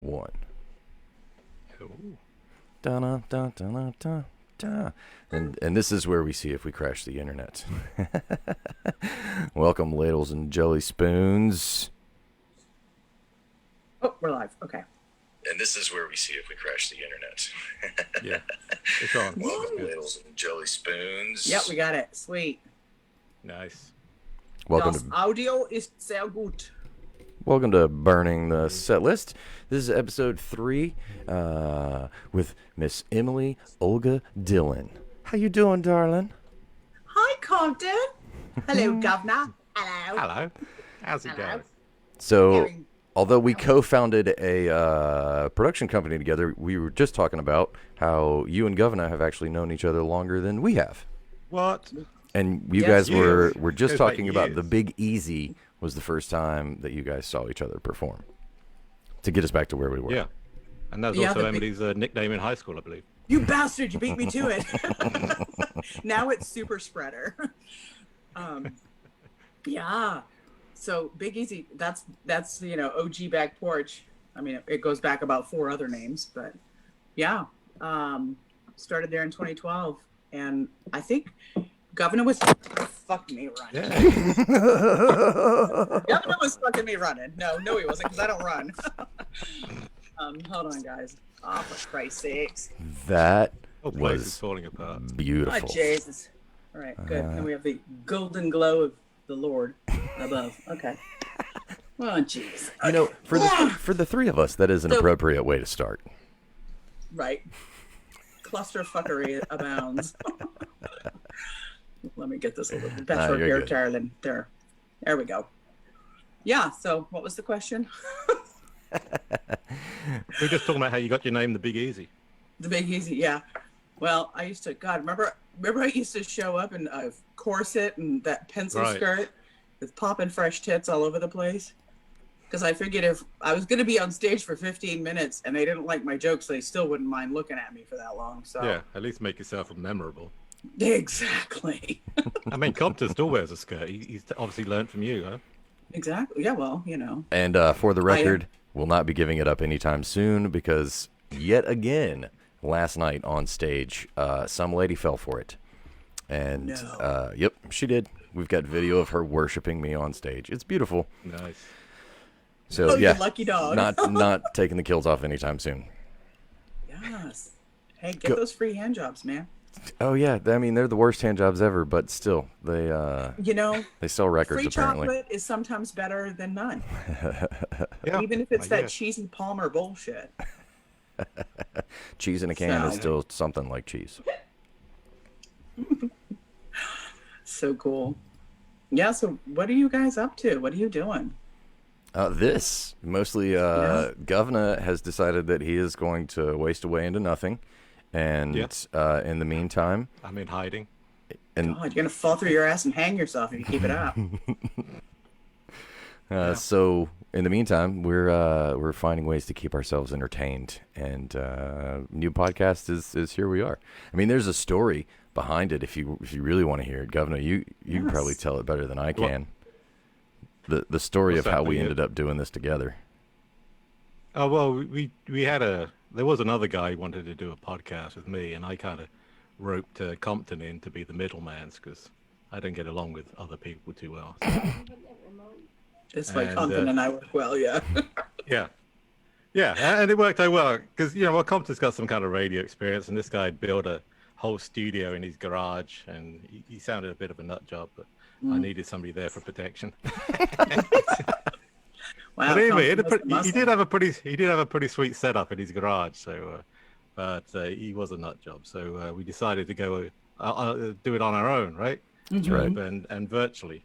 One. Cool. Dun, dun, dun, dun, dun, dun. And this is where we see if we crash the internet. Welcome, ladles and jelly spoons. Oh, we're live. Okay. And this is where we see if we crash the internet. Yeah, it's on. Welcome, ladles and jelly spoons. Yep, we got it. Sweet. Nice. Welcome Das to Audio ist sehr gut. Welcome to Burning the Set List. This is episode 3 with Miss Emily Olga Dillon. How you doing, darling? Hi, Compton. Hello, Governor. Hello. Hello. How's it going? So, although we co-founded a production company together, we were just talking about how you and Governor have actually known each other longer than we have. What? And you Yes. guys were just Goes back talking about years. the Big Easy was the first time that you guys saw each other perform. To get us back to where we were. Yeah. And that was Yeah, also the big- Emily's nickname in high school, I believe. You bastard, you beat me to it. Now it's Super Spreader. Yeah. So Big Easy, that's OG back porch. I mean, it goes back about 4 other names, but yeah. Started there in 2012, and I think Governor was fucking me running. Yeah. Governor was fucking me running. No, he wasn't, because I don't run. Hold on, guys. Oh, for Christ's sakes. That Oh, place is was falling apart. Oh, beautiful. Jesus. All right, good. And we have the golden glow of the Lord above. Okay. Oh, jeez. You know, for the three of us, that is an So- appropriate way to start. Right. Clusterfuckery abounds. Let me get this a little bit better you're here, good. darling. There we go. Yeah, so what was the question? We're just talking about how you got your name, the Big Easy. The Big Easy, yeah. Well, I used to, God, remember I used to show up in a corset and that pencil Right. skirt with popping fresh tits all over the place? Because I figured if I was going to be on stage for 15 minutes and they didn't like my jokes, they still wouldn't mind looking at me for that long. So Yeah, at least make yourself memorable. Exactly. I mean, Compton still wears a skirt. He's obviously learned from you, huh? Exactly. Yeah, well, And for the record, we'll not be giving it up anytime soon because yet again, last night on stage, some lady fell for it. And No. yep, she did. We've got video of her worshiping me on stage. It's beautiful. Nice. So Oh, you yeah, lucky dog. not taking the kills off anytime soon. Yes. Hey, get Go- those free hand jobs, man. Oh yeah, I mean they're the worst hand jobs ever, but still they You know, they sell records free apparently. chocolate is sometimes better than none. Yeah. Even if it's I that guess. cheesy Palmer bullshit. Cheese in a can is So- still something like cheese. So cool. Yeah, so what are you guys up to? What are you doing? This mostly Yeah. Governor has decided that he is going to waste away into nothing, and Yeah. in the meantime, I'm in hiding. and God, you're gonna fall through your ass and hang yourself if you keep it up. so in the meantime, we're finding ways to keep ourselves entertained, and new podcast is here we are. I mean, there's a story behind it if you really want to hear it, Governor. You can probably Yes. tell it better than I What? can. The story What's of how that we thing? ended up doing this together. Oh, well, we had there was another guy who wanted to do a podcast with me, and I kind of roped Compton in to be the middleman because I don't get along with other people too well. Just like And, Compton and I work well, yeah. Yeah. Yeah, and it worked out well because, well, Compton's got some kind of radio experience, and this guy built a whole studio in his garage, and he sounded a bit of a nut job, but I needed somebody there for protection. Wow. But anyway, Compton has the he did muscle. have a pretty sweet setup in his garage. So, but he was a nut job. So we decided to go do it on our own, right? That's right. And virtually.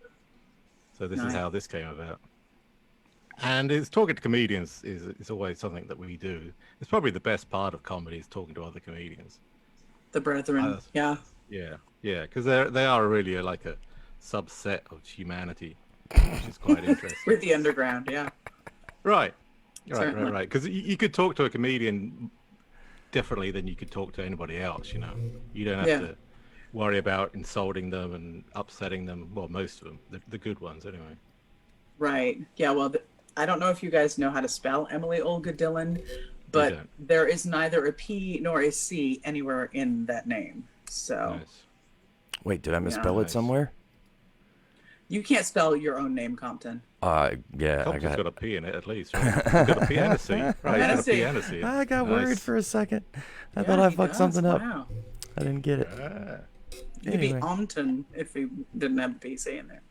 So this is Nice. how this came about. And it's talking to comedians is always something that we do. It's probably the best part of comedy is talking to other comedians. The brethren. Yeah. Yeah, because they are really like a subset of humanity, which is quite interesting. With the underground, yeah. Right. Certainly. Right. Because you could talk to a comedian differently than you could talk to anybody else. You don't have Yeah. to worry about insulting them and upsetting them. Well, most of them, the good ones, anyway. Right. Yeah, well, I don't know if you guys know how to spell Emily Olga Dillon, We but don't. there is neither a P nor a C anywhere in that name. So, Nice. Wait, did I yeah. misspell it Nice. somewhere? You can't spell your own name, Compton. Yeah, I Compton's got. got a P in it at least, right? He's got a P and a C. Right, he's got a Hennessy. P and a C. I got worried Nice. for a second. I Yeah, thought I he fucked does. something up. Wow. I didn't get it. Ah. You could be Anyway. Omton if he didn't have the PC in there.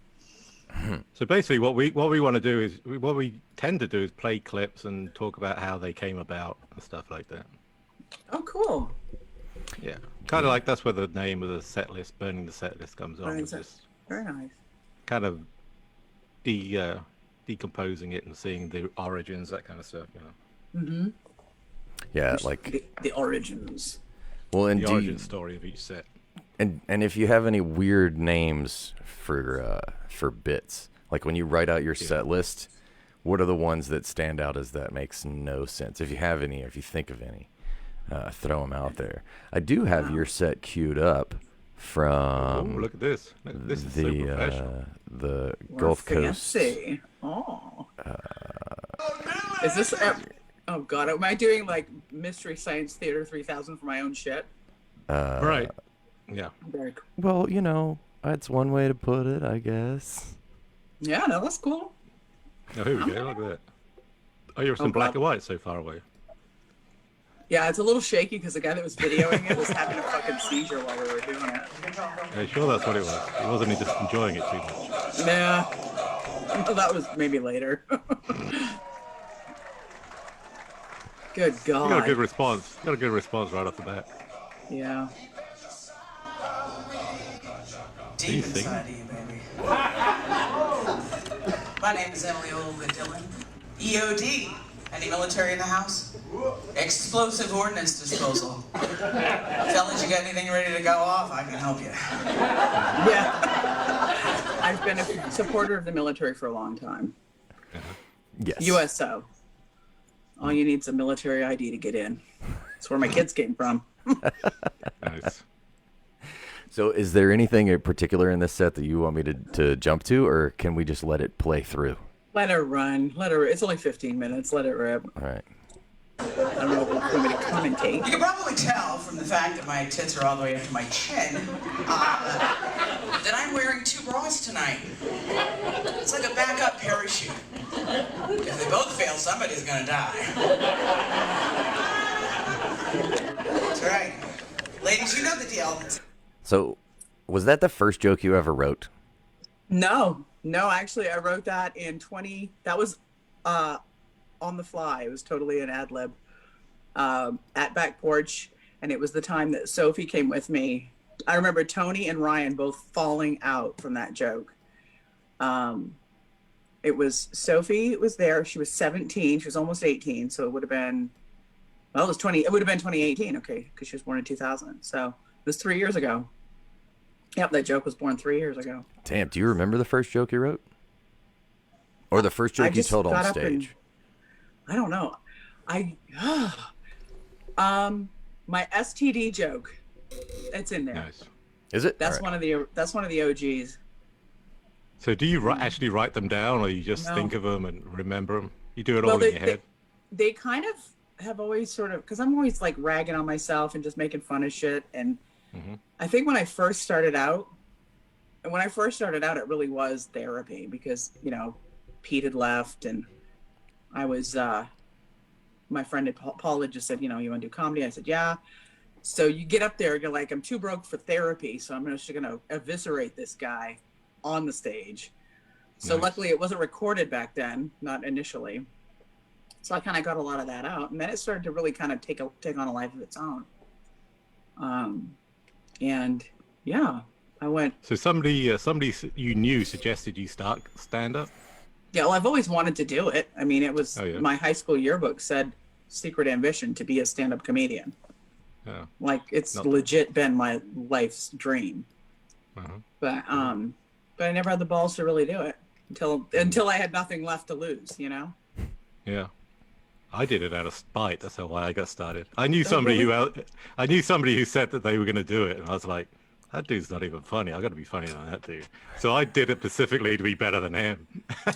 So basically, what we want to do is what we tend to do is play clips and talk about how they came about and stuff like that. Oh, cool. Yeah, kind of like that's where the name of the set list, burning the set list, comes on. Burning It's set- just Very nice. kind of decomposing it and seeing the origins, that kind of stuff. You know, Mm-hmm. Yeah, like The origins. well, and the do origin you, story of each set. and if you have any weird names for bits, like when you write out your set list, what are the ones that stand out as that makes no sense? If you have any, or if you think of any, throw them out there. I do have your set queued up from Look at this! This is so professional. the We're Gulf Coast. fancy. Oh. Is this? Oh God, am I doing like Mystery Science Theater 3000 for my own shit? Right. Yeah. Very cool. Well, you know, that's one way to put it, I guess. Yeah, no, that's cool. Oh, here we go. Look at that. Oh, you're some black and white so far away. Yeah, it's a little shaky because the guy that was videoing it was having a fucking seizure while we were doing it. Are you sure that's what it was? He wasn't just enjoying it too much. Yeah. Well, that was maybe later. Good God. You got a good response. You got a good response right off the bat. Yeah. Deep inside of you, baby. My name is Emily Olga Dillon. EOD. Any military in the house? Explosive ordnance disposal. Fellas, you got anything ready to go off? I can help you. Yeah. I've been a supporter of the military for a long time. Yes. USO. All you need is a military ID to get in. That's where my kids came from. Nice. So, is there anything in particular in this set that you want me to jump to, or can we just let it play through? Let her run. Let her. It's only 15 minutes. Let it rip. All right. I don't know if you want me to commentate. You can probably tell from the fact that my tits are all the way up to my chin that I'm wearing 2 bras tonight. It's like a backup parachute. If they both fail, somebody's gonna die. That's right. Ladies, you know the deal. So, was that the first joke you ever wrote? No, actually, I wrote that in 20. That was on the fly. It was totally an ad lib at Back Porch, and it was the time that Sophie came with me. I remember Tony and Ryan both falling out from that joke. It was Sophie was there. She was 17. She was almost 18, so it would have been. Well, it was 20. It would have been 2018. Okay, because she was born in 2000. So it was 3 years ago. Yep, that joke was born 3 years ago. Damn, do you remember the first joke you wrote? Or the first joke you just told on got up stage? I don't know. My STD joke. It's in there. Nice. Is it? That's All one of the OGs. So do you actually write them down, or you just No. think of them and remember them? You do it all in your head? They kind of have always sort of, because I'm always like ragging on myself and just making fun of shit. And I think when I first started out, it really was therapy because, you know, Pete had left and I was, my friend Paul had just said, you know, you want to do comedy? I said, yeah. So you get up there, you're like, I'm too broke for therapy, so I'm just going to eviscerate this guy on the stage. So Nice. luckily it wasn't recorded back then, not initially. So I kind of got a lot of that out, and then it started to really kind of take on a life of its own. And yeah, I went. So somebody you knew suggested you start stand up. Yeah, well, I've always wanted to do it. I mean, it was my high school yearbook said secret ambition to be a stand-up comedian. Yeah. Like it's legit been my life's dream. But I never had the balls to really do it until I had nothing left to lose, you know? Yeah. I did it out of spite. That's how I got started. I knew somebody who said that they were going to do it, and I was like, that dude's not even funny. I got to be funnier than that dude. So I did it specifically to be better than him.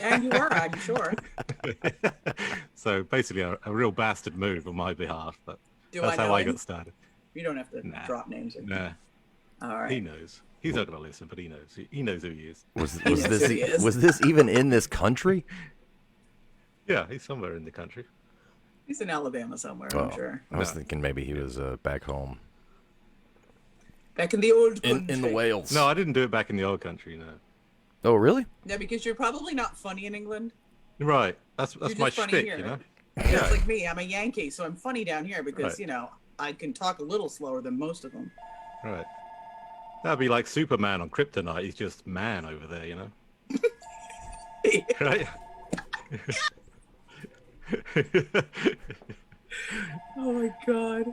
And you were, I'm sure. So basically, a real bastard move on my behalf. But Do that's I how know I him? got started. You don't have to Nah. drop names. Or... Nah, All right. he knows. He's not gonna listen, but he knows. He knows who he is. Was knows who he is. this even in this country? Yeah, he's somewhere in the country. He's in Alabama somewhere, Oh, I'm sure. I was No. thinking maybe he was back home Back in the old country. in the Wales. No, I didn't do it back in the old country. No. Oh, really? Yeah, because you're probably not funny in England. Right. That's You're my just funny shtick, here. you know. Just like me, I'm a Yankee, so I'm funny down here because, Right. you know, I can talk a little slower than most of them. Right. That'd be like Superman on Kryptonite. He's just man over there, you know. Right. Oh my god.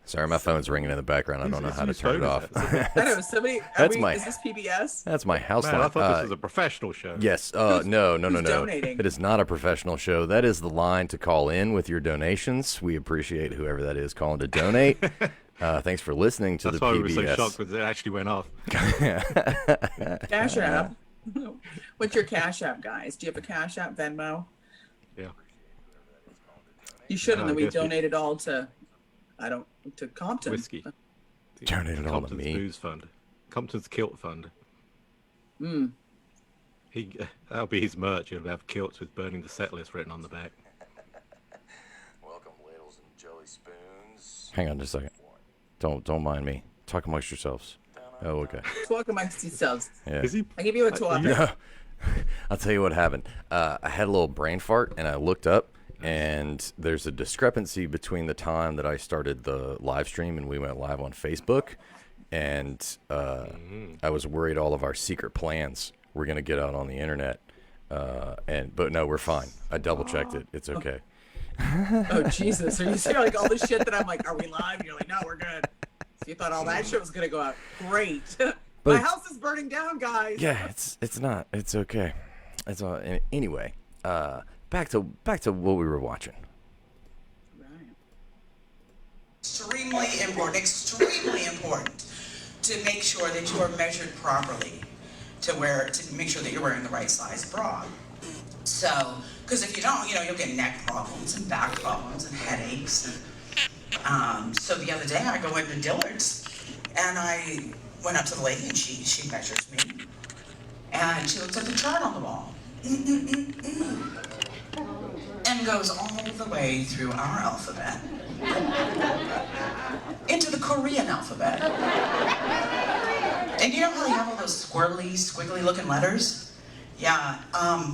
Sorry, my phone's ringing in the background. I don't know how to Whose turn it phone off. is that? I know, somebody. That's my- Is this PBS? That's my house Man, line. I thought this was a professional show. Yes. No. who's donating? It is not a professional show. That is the line to call in with your donations. We appreciate whoever that is calling to donate. Thanks for listening to That's the why PBS. we were so shocked when it actually went off. Cash App. What's your Cash App, guys? Do you have a Cash App, Venmo? Yeah. You should, and I then we guess we- donate it all to, to Compton. Whiskey. Donated all to Compton's me. booze fund. Compton's kilt fund. Mm. That'll be his merch. He'll have kilts with "Burning the Set List" written on the back. Welcome, ladles and jelly spoons. Hang on just a second. Don't mind me. Talk amongst yourselves. Oh, okay. Talk amongst yourselves. Yeah. Is he? I give you a topic. No. I'll tell you what happened. I had a little brain fart, and I looked up, and there's a discrepancy between the time that I started the live stream and we went live on Facebook, and I was worried all of our secret plans were going to get out on the internet. But no, we're fine. I double checked it. It's okay. Oh Jesus! Are you saying like all this shit that I'm like, are we live? And you're like, no, we're good. So you thought all that shit was gonna go out? Great. My it's- house is burning down, guys. Yeah, it's not. It's okay. It's all, anyway. Back to what we were watching. Right. Extremely important to make sure that you are measured properly to make sure that you're wearing the right size bra. So, because if you don't, you'll get neck problems and back problems and headaches. So the other day I go into Dillard's and I went up to the lady and she measures me and she looks at the chart on the wall and goes all the way through our alphabet into the Korean alphabet. And you know how they have all those squiggly looking letters? Yeah,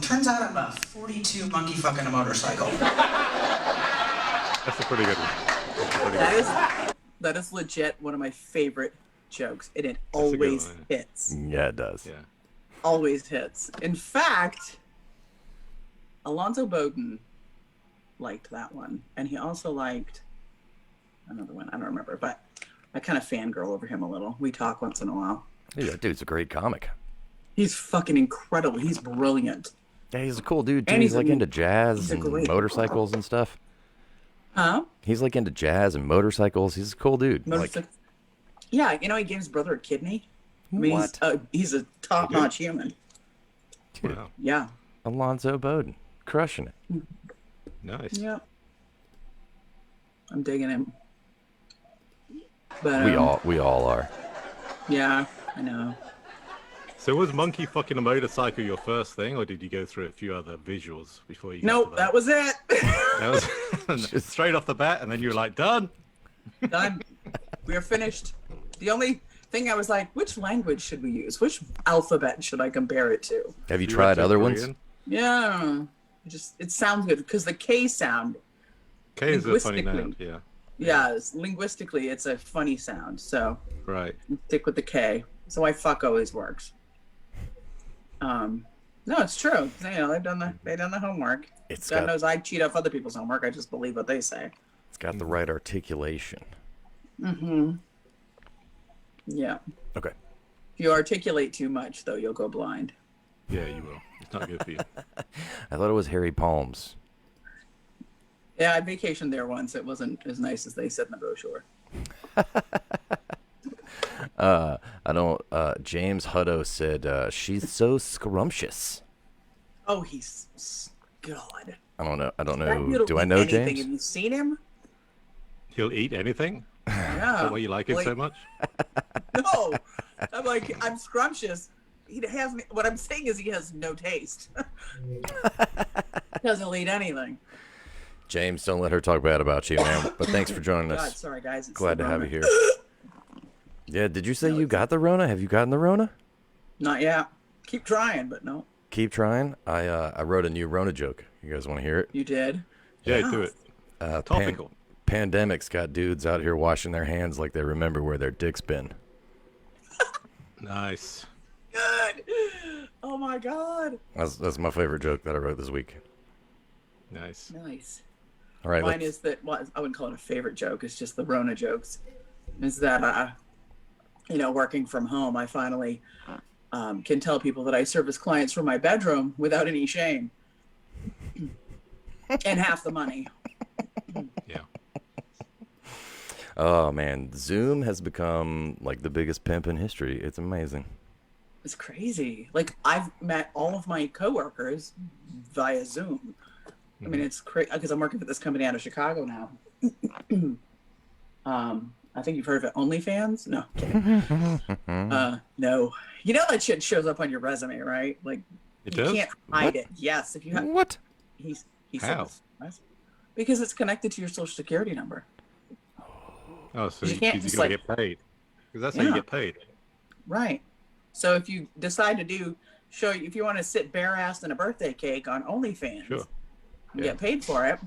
turns out I'm a 42 monkey fucking a motorcycle. That's a pretty good one. That is legit one of my favorite jokes, and it a good always one, hits. Yeah, it does. Yeah. Always hits. In fact, Alonzo Bowden liked that one, and he also liked another one. I don't remember, but I kind of fangirl over him a little. We talk once in a while. Yeah, that dude's a great comic. He's fucking incredible. He's brilliant. Yeah, he's a cool dude, too. And He's he's like a- into jazz he's a and great- motorcycles and stuff. Huh? He's like into jazz and motorcycles. He's a cool dude. Like, Motorcycle- Yeah, he gave his brother a kidney. I mean, what? He's a top-notch human. Dude, Wow. Yeah. Alonzo Bowden, crushing it. Nice. Yeah. I'm digging him. But We all are. yeah, I know. So was monkey fucking a motorcycle your first thing, or did you go through a few other visuals before you got Nope, to that was it. That was straight off the bat, and then you were like, done? Done. We are finished. The only thing I was like, which language should we use? Which alphabet should I compare it to? Have you You tried went to other ones? Korean? Yeah. It sounds good because the K sound, K is a funny Linguistically. noun, yeah. linguistically, it's a funny sound. So Right. stick with the K. So why fuck always works. No, it's true. They've done the homework. It's God got knows I cheat off other people's homework. I just believe what they say. it's got the right articulation. Yeah. Okay. If you articulate too much, though, you'll go blind. Yeah, you will. It's not good for you. I thought it was Harry Palms. Yeah, I vacationed there once. It wasn't as nice as they said in the brochure. I don't. James Hutto said she's so scrumptious. Oh, he's God. I don't know. I don't That know. dude'll Do I eat know anything. James? Have you seen him? He'll eat anything. Is Yeah. that why you like him so much? No, I'm like, I'm scrumptious. He has. What I'm saying is, he has no taste. Doesn't eat anything. James, don't let her talk bad about you, man. But thanks for joining God, us. sorry guys. It's Glad the to have Rona. you here. Yeah, did you say you got the Rona? Have you gotten the Rona? Not yet. Keep trying, but no. Keep trying. I wrote a new Rona joke. You guys want to hear it? You did. Yeah, do it. Topical. Pandemic's got dudes out here washing their hands like they remember where their dick's been. Nice. Good. Oh my God. That's my favorite joke that I wrote this week. Nice. Nice. All right, Mine is that, well, I wouldn't call it a favorite joke. It's just the Rona jokes. Is that, working from home, I finally can tell people that I service clients from my bedroom without any shame. And half the money. Yeah. Oh man, Zoom has become like the biggest pimp in history. It's amazing. It's crazy. Like, I've met all of my coworkers via Zoom. I mean, it's crazy because I'm working for this company out of Chicago now. I think you've heard of it, OnlyFans? No, kidding. No. You know that shit shows up on your resume, right? Like, It you does? can't hide it. Yes, if you have. What? He said How? this. Because it's connected to your social security number. Oh, so You can't you just, gotta like- get paid. Because that's how you Yeah. get paid. Right. So if you decide to if you want to sit bare-assed in a birthday cake on OnlyFans, Sure. and Yeah. get paid for it.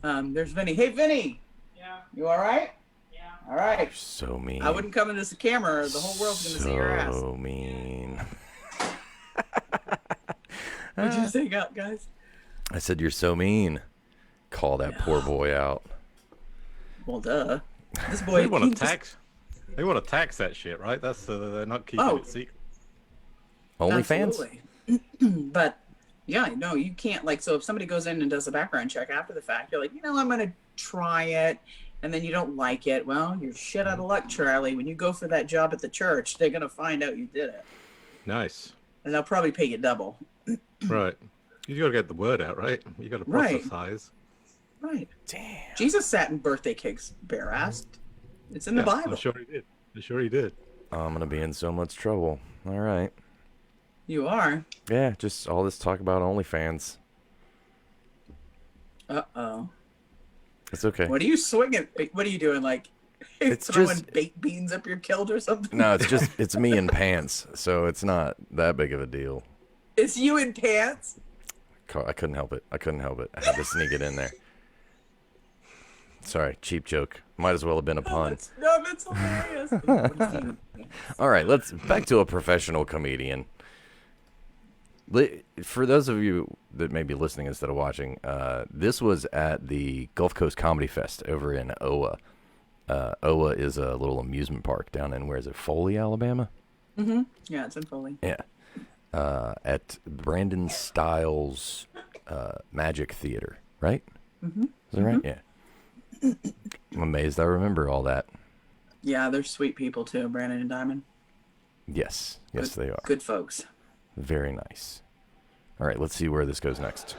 There's Vinny. Hey, Vinny. Yeah, You all right? yeah. All right. So mean. I wouldn't come into this camera. The whole world's going to see your ass. So mean. What'd you say, guys? I said you're so mean. Call that poor boy out. Well, duh. This boy. They want he to just- tax. They want to tax that shit, right? That's they're not keeping Oh. it secret. OnlyFans? Absolutely. But yeah, no, you can't. Like, so if somebody goes in and does a background check after the fact, you're like, I'm going to try it. And then you don't like it. Well, you're shit out of luck, Charlie. When you go for that job at the church, they're going to find out you did it. Nice. And they'll probably pay you double. Right. You got to get the word out, right? You got to Right. prophesize. Right. Damn. Jesus sat in birthday cakes bare-assed. It's in the Yeah, Bible. I'm sure he did. I'm sure he did. I'm gonna be in so much trouble. All right. You are. Yeah, just all this talk about OnlyFans. Uh-oh. It's okay. What are you swinging? What are you doing? Like, It's throwing just- baked beans up your kilt or something? No, it's me in pants, so it's not that big of a deal. It's you in pants? I couldn't help it. I had to sneak it in there. Sorry, cheap joke. Might as well have been a pun. That's hilarious. All right, let's back to a professional comedian. For those of you that may be listening instead of watching, this was at the Gulf Coast Comedy Fest over in Owa. Owa is a little amusement park down in, where is it, Foley, Alabama? Yeah, it's in Foley. Yeah. At Brandon Styles Magic Theater, right? Is that right? Yeah. I'm amazed I remember all that. Yeah, they're sweet people too, Brandon and Diamond. Yes, they are. Good folks. Very nice. All right, let's see where this goes next.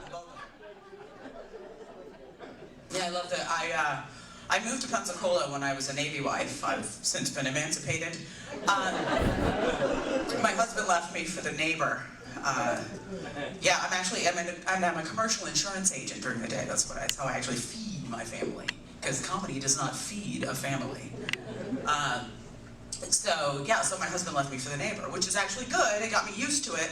Yeah, I love that. I moved to Pensacola when I was a Navy wife. I've since been emancipated. My husband left me for the neighbor. Yeah, I'm a commercial insurance agent during the day. That's how I actually feed my family. Because comedy does not feed a family. So my husband left me for the neighbor, which is actually good. It got me used to it.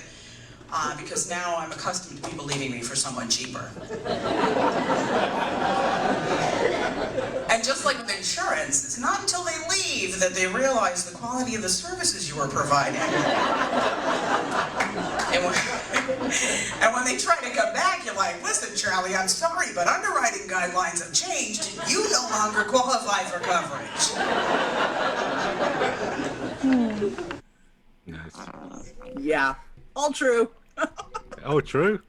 Because now I'm accustomed to people leaving me for someone cheaper. And just like with insurance, it's not until they leave that they realize the quality of the services you were providing. And when they try to come back, you're like, listen, Charlie, I'm sorry, but underwriting guidelines have changed. You no longer qualify for coverage. Nice. Yeah, all true. Oh, true.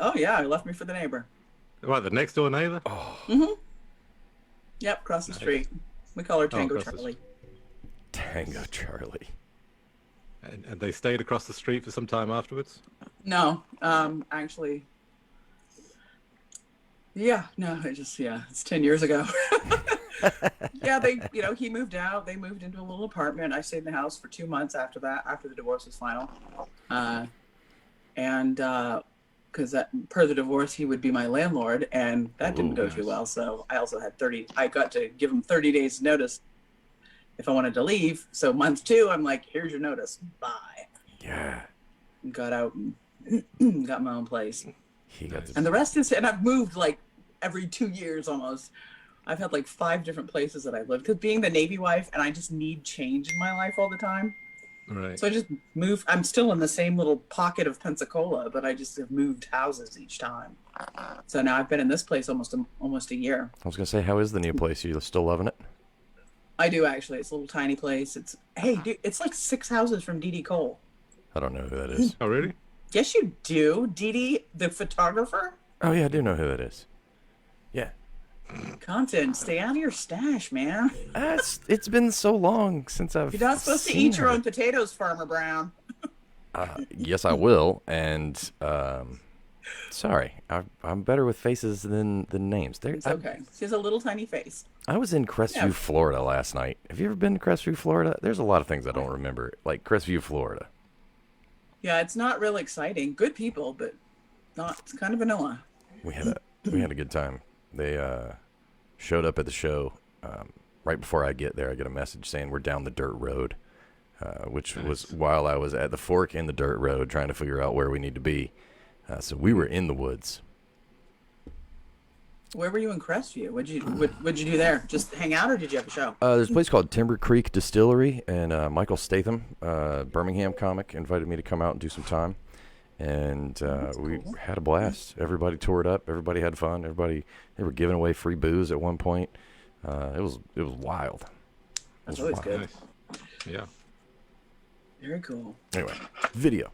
Oh yeah, he left me for the neighbor. What, the next door neighbor? Yep, across the street. We call her Tango across the Charlie. Tango Charlie. And they stayed across the street for some time afterwards? No, actually, yeah, no, it's 10 years ago. Yeah, he moved out. They moved into a little apartment. I stayed in the house for 2 months after that, after the divorce was final. And because per the divorce, he would be my landlord, and that didn't go too well. So I also had I got to give him 30 days notice if I wanted to leave. So month 2, I'm like, here's your notice. Bye. Yeah. And got out and got my own place. And the rest is, and I've moved like every 2 years almost. I've had like 5 different places that I've lived, because being the Navy wife, and I just need change in my life all the time. Right. So I just moved. I'm still in the same little pocket of Pensacola, but I just have moved houses each time. So now I've been in this place almost a year. I was gonna say, how is the new place? You still loving it? I do, actually. It's a little tiny place. It's like 6 houses from Dee Cole. I don't know who that is. Oh, really? Yes, you do. Dee, the photographer. Oh yeah, I do know who that is. Yeah. Content, stay out of your stash, man. It's been so long since I've. You're not supposed to seen eat your her. own potatoes, Farmer Brown. Yes, I will. And sorry, I'm better with faces than names. It's okay. She has a little tiny face. I was in Crestview, Yeah. Florida last night. Have you ever been to Crestview, Florida? There's a lot of things I don't remember, like Crestview, Florida. Yeah, it's not real exciting. Good people, but not. It's kind of vanilla. We had a good time. They showed up at the show right before I get there. I get a message saying we're down the dirt road, which was while I was at the fork in the dirt road trying to figure out where we need to be. So we were in the woods. Where were you in Crestview? What'd you do there? Just hang out, or did you have a show? There's a place called Timber Creek Distillery, and Michael Statham, Birmingham comic, invited me to come out and do some time. And we had a blast. Everybody tore it up. Everybody had fun. They were giving away free booze at one point. It was wild. That's always good. Nice. Yeah. Very cool. Anyway, video.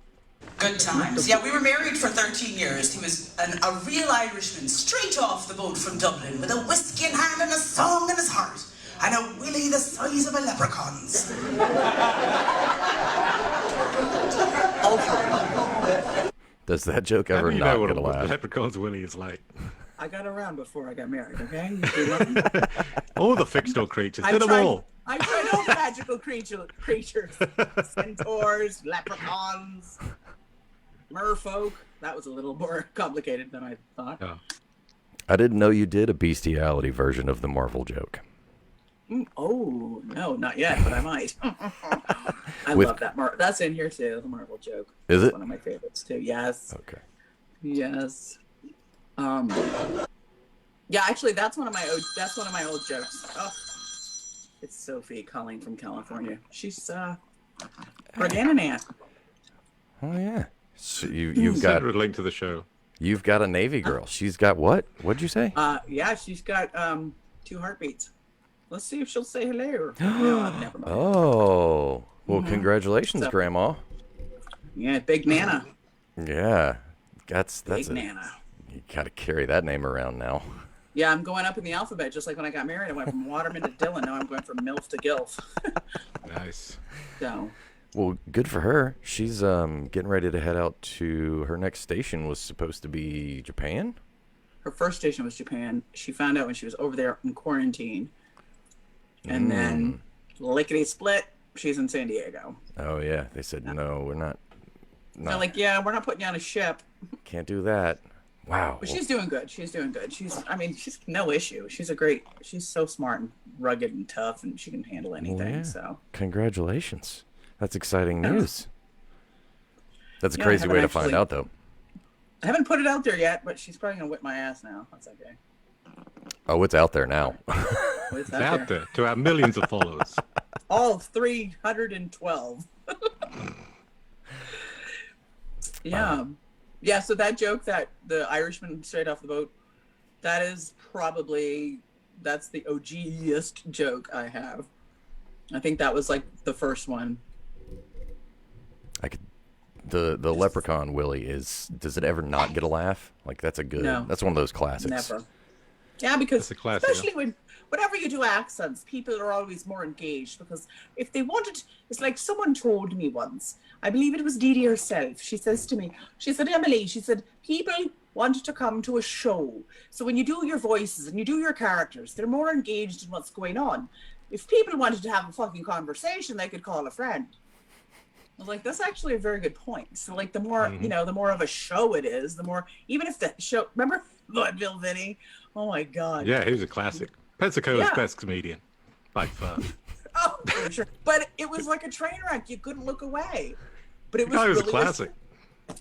Good times. Yeah, we were married for 13 years. He was a real Irishman, straight off the boat from Dublin, with a whiskey in hand and a song in his heart, and a willy the size of a leprechaun's. Does that joke ever You not know get a what a laugh? leprechaun's willy is like. I got around before I got married. Okay. All the fictional creatures. I Did them tried, all. I tried all the magical creatures, centaurs, leprechauns, merfolk. That was a little more complicated than I thought. Yeah. I didn't know you did a bestiality version of the Marvel joke. Oh no, not yet, but I might. I With- love that. That's in here too. The Marvel joke. Is it? One of my favorites too. Yes. Okay. Yes. Yeah, actually, that's one of my old jokes. Oh, it's Sophie calling from California. She's Organinan. Oh yeah. So you've Send got her a link to the show. you've got a Navy girl. She's got what? What'd you say? Yeah, she's got 2 heartbeats. Let's see if she'll say hello. No, never mind. Oh. Well, congratulations, So- Grandma. Yeah, Big Nana. Yeah. That's Big a, Nana. you gotta carry that name around now. Yeah, I'm going up in the alphabet, just like when I got married. I went from Waterman to Dillon. Now I'm going from MILF to GILF. Nice. So, Well, good for her. She's getting ready to head out to her next station was supposed to be Japan. her first station was Japan. She found out when she was over there in quarantine. And then, lickety split, she's in San Diego. Oh yeah, they said no, we're not. They're like, yeah, we're not putting you on a ship. Can't do that. Wow. But she's doing good. She's doing good. She's no issue. She's so smart and rugged and tough, and she can handle anything. yeah. So Congratulations. That's exciting news. That's a Yeah, I crazy haven't way to find actually- out, though. I haven't put it out there yet, but she's probably gonna whip my ass now. That's okay. Oh, it's out there now. What's It's out there to our millions of followers. All 312. Yeah. Yeah, so that joke that the Irishman straight off the boat, that's the OG-iest joke I have. I think that was like the first one. The leprechaun Willie does it ever not get a laugh? Like that's No. that's one of those classics. Never. Yeah, because That's a classic, especially whenever you do accents, people are always more engaged because if they wanted, it's like someone told me once, I believe it was Dee Dee herself. She says to me, she said, Emily, she said, people wanted to come to a show. So when you do your voices and you do your characters, they're more engaged in what's going on. If people wanted to have a fucking conversation, they could call a friend. I was like, that's actually a very good point. So like the more, the more of a show it is, the more, even if the show, remember Vaudeville Vinny? Oh my God. Yeah, he was a classic. Pensacola's Yeah. best comedian, by far. Oh, for sure. But it was like a train wreck. You couldn't look away. But it The guy was a really classic.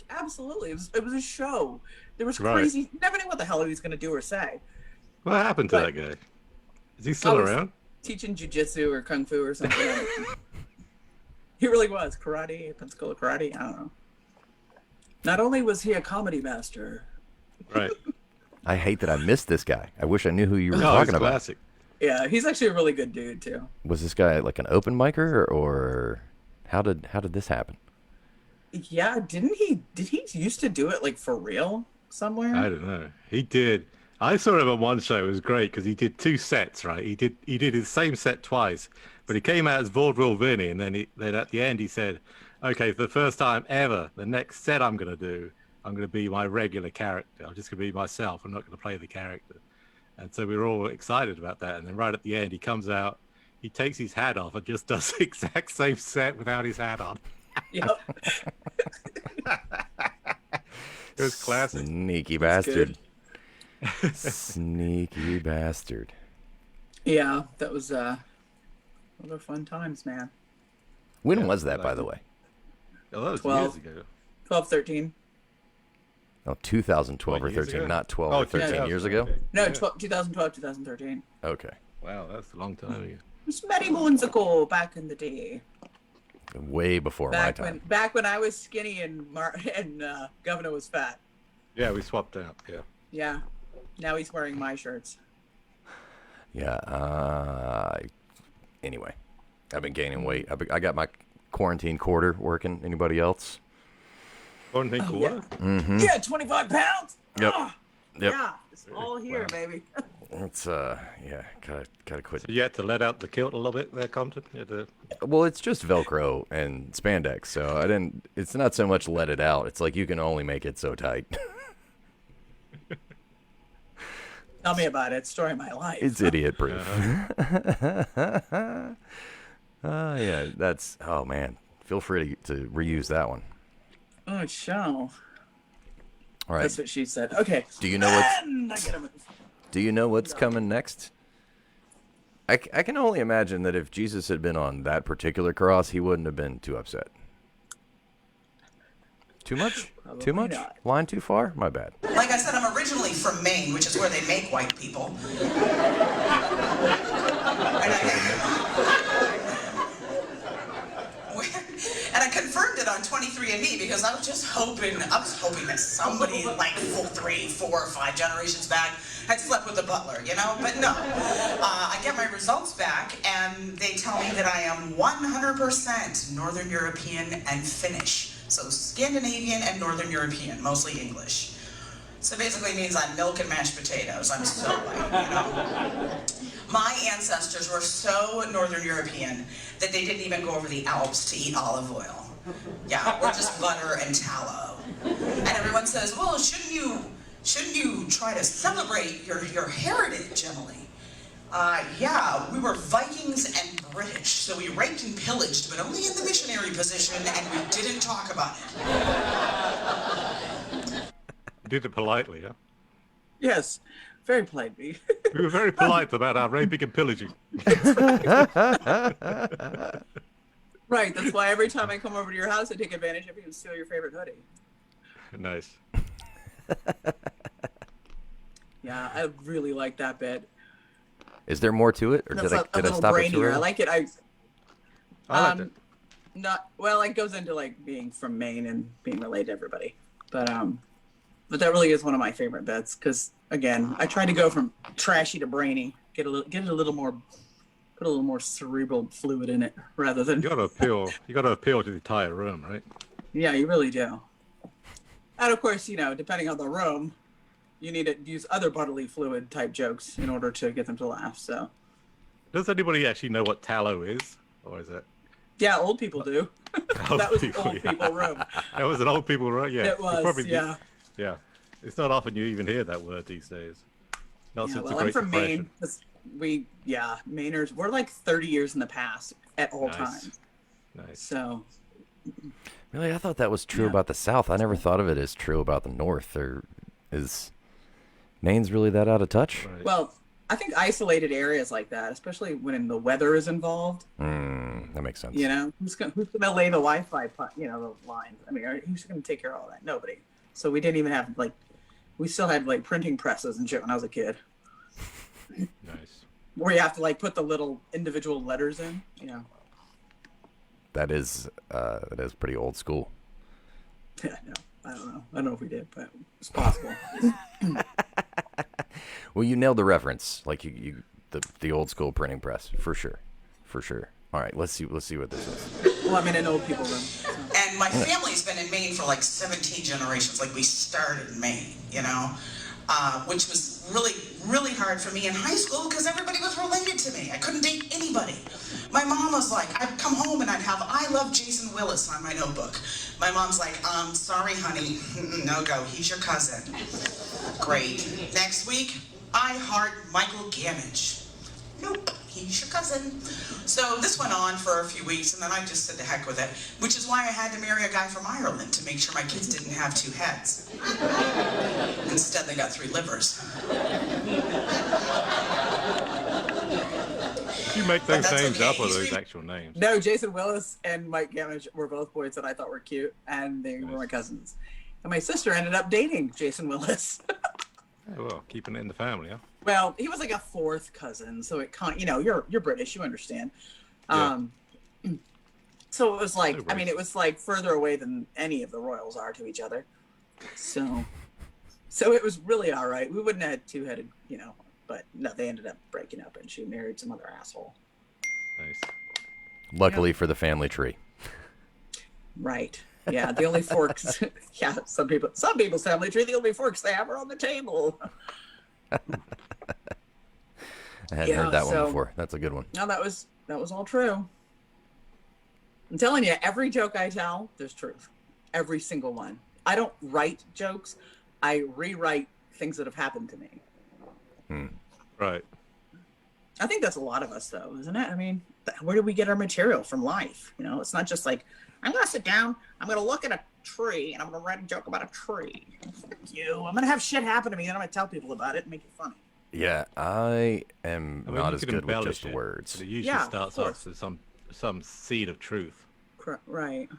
Absolutely. It was a show. There was Right. crazy, never knew what the hell he was going to do or say. What happened to But- that guy? Is he still was around? Teaching jujitsu or kung fu or something. He really was. Karate, Pensacola karate. I don't know. Not only was he a comedy master. Right. I hate that I missed this guy. I wish I knew who you were No, he's talking a about. classic. Yeah, he's actually a really good dude too. Was this guy like an open micer, or how did this happen? Yeah, did he used to do it like for real somewhere? I don't know. He did. I saw him on one show. It was great because he did 2 sets, right? He did his same set twice, but he came out as Vaudeville Vinny, and then at the end he said, "Okay, for the first time ever, the next set I'm going to be my regular character. I'm just going to be myself. I'm not going to play the character." And so we were all excited about that. And then right at the end, he comes out, he takes his hat off and just does the exact same set without his hat on. Yep. It was classic. Sneaky That's bastard. Sneaky bastard. Yeah, that was those were fun times, man. When Yeah, was that, like by it. the way? Oh, that was 12. years ago. 12, 13. Oh, 2012 or What, years 13, ago? not 12 Oh, or 13 yeah, years okay. ago? No, Yeah. 2012, 2013. Okay. Wow, that's a long time ago. It was many moons ago, back in the day. Way before my time. Back when I was skinny and Governor was fat. Yeah, we swapped out. Yeah. Yeah. Now he's wearing my shirts. Yeah. Anyway, I've been gaining weight. I got my quarantine quarter working. Anybody else? Quarantine quarter? Yeah, 25 pounds. Yep. Ah, Yep. Yeah, it's all here, baby. It's yeah, gotta quit. You had to let out the kilt a little bit there, Compton? You had to... Well, it's just Velcro and spandex, so I didn't. It's not so much let it out. It's like you can only make it so tight. Tell me about it. Story of my life. It's idiot proof. Yeah, that's. Oh man, feel free to reuse that one. Oh, shall. All right. That's what she said. Okay. Do you know what's And I gotta move. Do you know what's coming next? I can only imagine that if Jesus had been on that particular cross, he wouldn't have been too upset. Too much? Probably Too much? not. Line too far? My bad. Like I said, I'm originally from Maine, which is where they make white people. And I confirmed it on 23andMe because I was hoping that somebody like 3, 4, or 5 generations back had slept with a butler, you know? But no. I get my results back and they tell me that I am 100% Northern European and Finnish. So Scandinavian and Northern European, mostly English. So basically means I'm milk and mashed potatoes. I'm so white, you know? My ancestors were so Northern European that they didn't even go over the Alps to eat olive oil. Yeah, we're just butter and tallow. And everyone says, well, shouldn't you try to celebrate your heritage, Emily? Yeah, we were Vikings and British, so we raped and pillaged, but only in the missionary position, and we didn't talk about it. You did it politely, yeah? Yes. Very politely. We were very polite about our raping and pillaging. Right. That's why every time I come over to your house, I take advantage of you and steal your favorite hoodie. Nice. Yeah, I really like that bit. Is there more to it, or That's did I stop it too brainier. I early? like it. I liked it. Not well. It goes into like being from Maine and being related to everybody, but that really is one of my favorite bits because again, I try to go from trashy to brainy, get it a little more, put a little more cerebral fluid in it rather than. You got to appeal to the entire room, right? Yeah, you really do. And of course, depending on the room, you need to use other bodily fluid type jokes in order to get them to laugh. So, Does anybody actually know what tallow is, or is it? yeah, old people do. That was an old people room. That was an old people, right? Yeah. It You was, probably yeah. Yeah. It's not often you even hear that word these days. Not Yeah, since well, the I'm Great from Depression. Maine. Mainers. We're like 30 years in the past at all Nice. times. Nice. So, Really, I thought that was true Yeah. about the South. I never thought of it as true about the North. Or is Maine's really that out of touch? Right. well, I think isolated areas like that, especially when the weather is involved, That makes sense. you know, who's gonna lay the Wi-Fi, the lines? I mean, who's gonna take care of all that? Nobody. So we didn't even have we still had like printing presses and shit when I was a kid, Nice. where you have to like put the little individual letters in. You know. That is pretty old school. Yeah, no, I don't know. I don't know if we did, but it's possible. Well, you nailed the reference, like the old school printing press, for sure. All right, let's see what this is. Well, I mean, an old people room. So. And my family's been in Maine for like 17 generations. Like we started in Maine, which was really, really hard for me in high school because everybody was related to me. I couldn't date anybody. My mom was like, I'd come home and I'd have "I love Jason Willis" on my notebook. My mom's like, sorry, honey, no go. He's your cousin. Great. Next week, I heart Michael Gamage. Nope, he's your cousin. So this went on for a few weeks, and then I just said to heck with it, which is why I had to marry a guy from Ireland to make sure my kids didn't have 2 heads. Instead, they got 3 livers. You make those that's names okay. up, or He's those re- actual names? No, Jason Willis and Mike Gamage were both boys that I thought were cute, and they were Nice. my cousins. And my sister ended up dating Jason Willis. Oh, well, keeping it in the family, huh? Well, he was like a 4th cousin, so it can't. You're British, you understand. Yeah. So it was like, No I mean, worries. it was like further away than any of the royals are to each other. So it was really all right. We wouldn't have had 2-headed, but no, they ended up breaking up, and she married some other asshole. Nice. Luckily for the family tree. Right. Yeah, the only forks. Yeah, some people's family tree, the only forks they have are on the table. I hadn't Yeah, heard that one so- before. That's a good one. No, that was all true. I'm telling you, every joke I tell, there's truth. Every single one. I don't write jokes. I rewrite things that have happened to me. Right. I think that's a lot of us, though, isn't it? I mean, where do we get our material from life? It's not just like, I'm going to sit down, I'm going to look at a tree, and I'm going to write a joke about a tree. Fuck you. I'm going to have shit happen to me, and I'm going to tell people about it and make it funny. Yeah, I am I mean, not you as can good with embellish just it, words. but it usually Yeah, of starts course. off with some seed of truth. Right.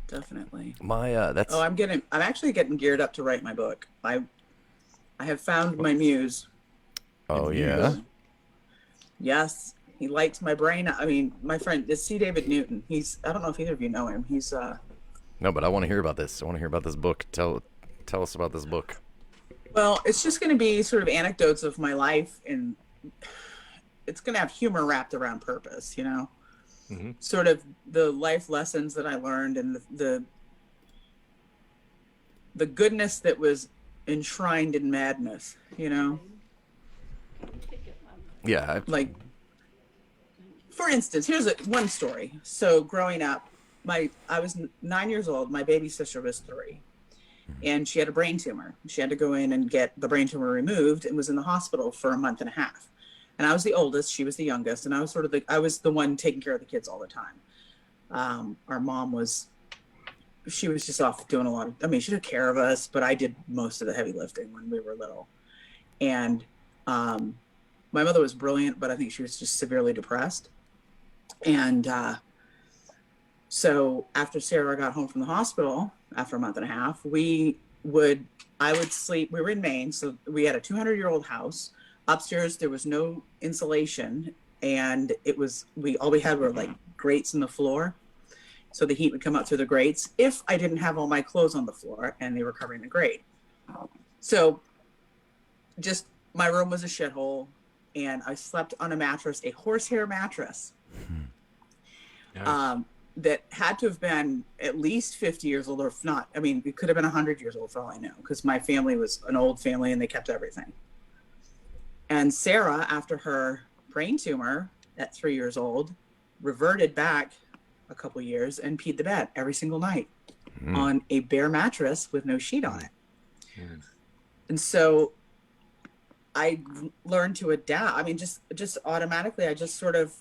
Definitely. That's Oh, I'm actually getting geared up to write my book. I have found my muse. oh yeah. Yes, he lights my brain. I mean, my friend is C. David Newton. I don't know if either of you know him. He's No, but I want to hear about this. I want to hear about this book. Tell us about this book. well, it's just going to be sort of anecdotes of my life, and it's going to have humor wrapped around purpose, Mm-hmm. sort of the life lessons that I learned, and the goodness that was enshrined in madness, Yeah. like, for instance, here's one story. So growing up, I was 9 years old. My baby sister was 3, and she had a brain tumor. She had to go in and get the brain tumor removed, and was in the hospital for a month and a half. And I was the oldest, she was the youngest, and I was the one taking care of the kids all the time. Our mom she was just off doing a lot of, she took care of us, but I did most of the heavy lifting when we were little. And my mother was brilliant, but I think she was just severely depressed. And so after Sarah got home from the hospital after a month and a half, I would sleep. We were in Maine, so we had a 200-year-old house. Upstairs, there was no insulation, and all we had were like grates in the floor. So the heat would come up through the grates if I didn't have all my clothes on the floor and they were covering the grate. So just my room was a shithole, and I slept on a mattress, a horsehair mattress. Nice. that had to have been at least 50 years old, or if not, I mean, it could have been 100 years old for all I know, because my family was an old family and they kept everything. And Sarah, after her brain tumor at 3 years old, reverted back a couple years and peed the bed every single night on a bare mattress with no sheet on it. And so I learned to adapt. I mean, just automatically, I just sort of,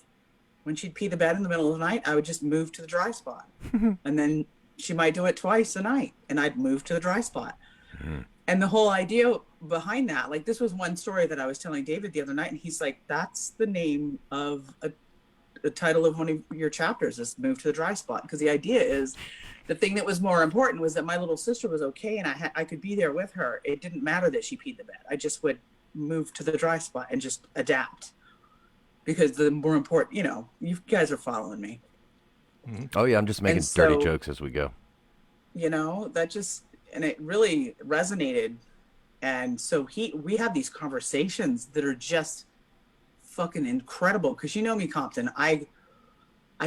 when she'd pee the bed in the middle of the night, I would just move to the dry spot. And then she might do it twice a night and I'd move to the dry spot. And the whole idea behind that, like, this was one story that I was telling David the other night, and he's like, that's the name of the title of one of your chapters, is Move to the Dry Spot. Because the idea is, the thing that was more important was that my little sister was okay and I could be there with her. It didn't matter that she peed the bed. I just would move to the dry spot and just adapt. Because the more important, you know, you guys are following me. Oh yeah, I'm just making dirty jokes as we go. You know, that just, and it really resonated. And so we have these conversations that are just fucking incredible. Because you know me, Compton, I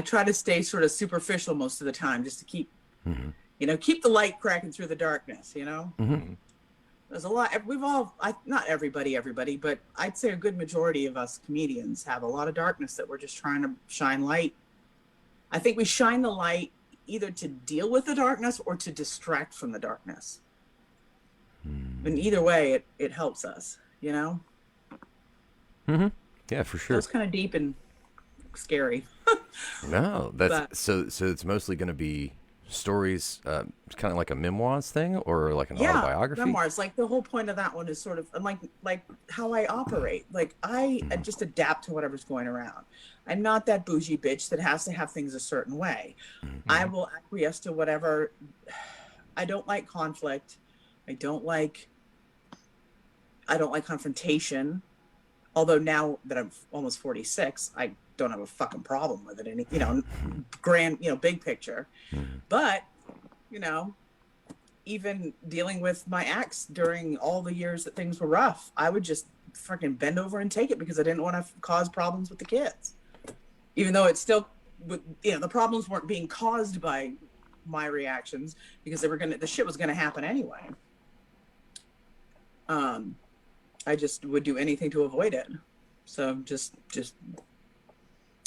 try to stay sort of superficial most of the time, just to keep, you know, keep the light cracking through the darkness, you know? There's a lot, not everybody, but I'd say a good majority of us comedians have a lot of darkness that we're just trying to shine light. I think we shine the light either to deal with the darkness or to distract from the darkness. And either way, it helps us, you know? Yeah, for sure. It's kind of deep and scary. No, so it's mostly going to be stories, kind of like a memoirs thing, or like an autobiography? Memoirs. Like, the whole point of that one is sort of like how I operate. Like, I just adapt to whatever's going around. I'm not that bougie bitch that has to have things a certain way. I will acquiesce to whatever. I don't like conflict. I don't like confrontation. Although now that I'm almost 46, I don't have a fucking problem with it. Any, you know, grand, you know, big picture. But, you know, even dealing with my ex during all the years that things were rough, I would just freaking bend over and take it because I didn't want to cause problems with the kids. Even though it's still, you know, the problems weren't being caused by my reactions because the shit was gonna happen anyway. I just would do anything to avoid it. So just,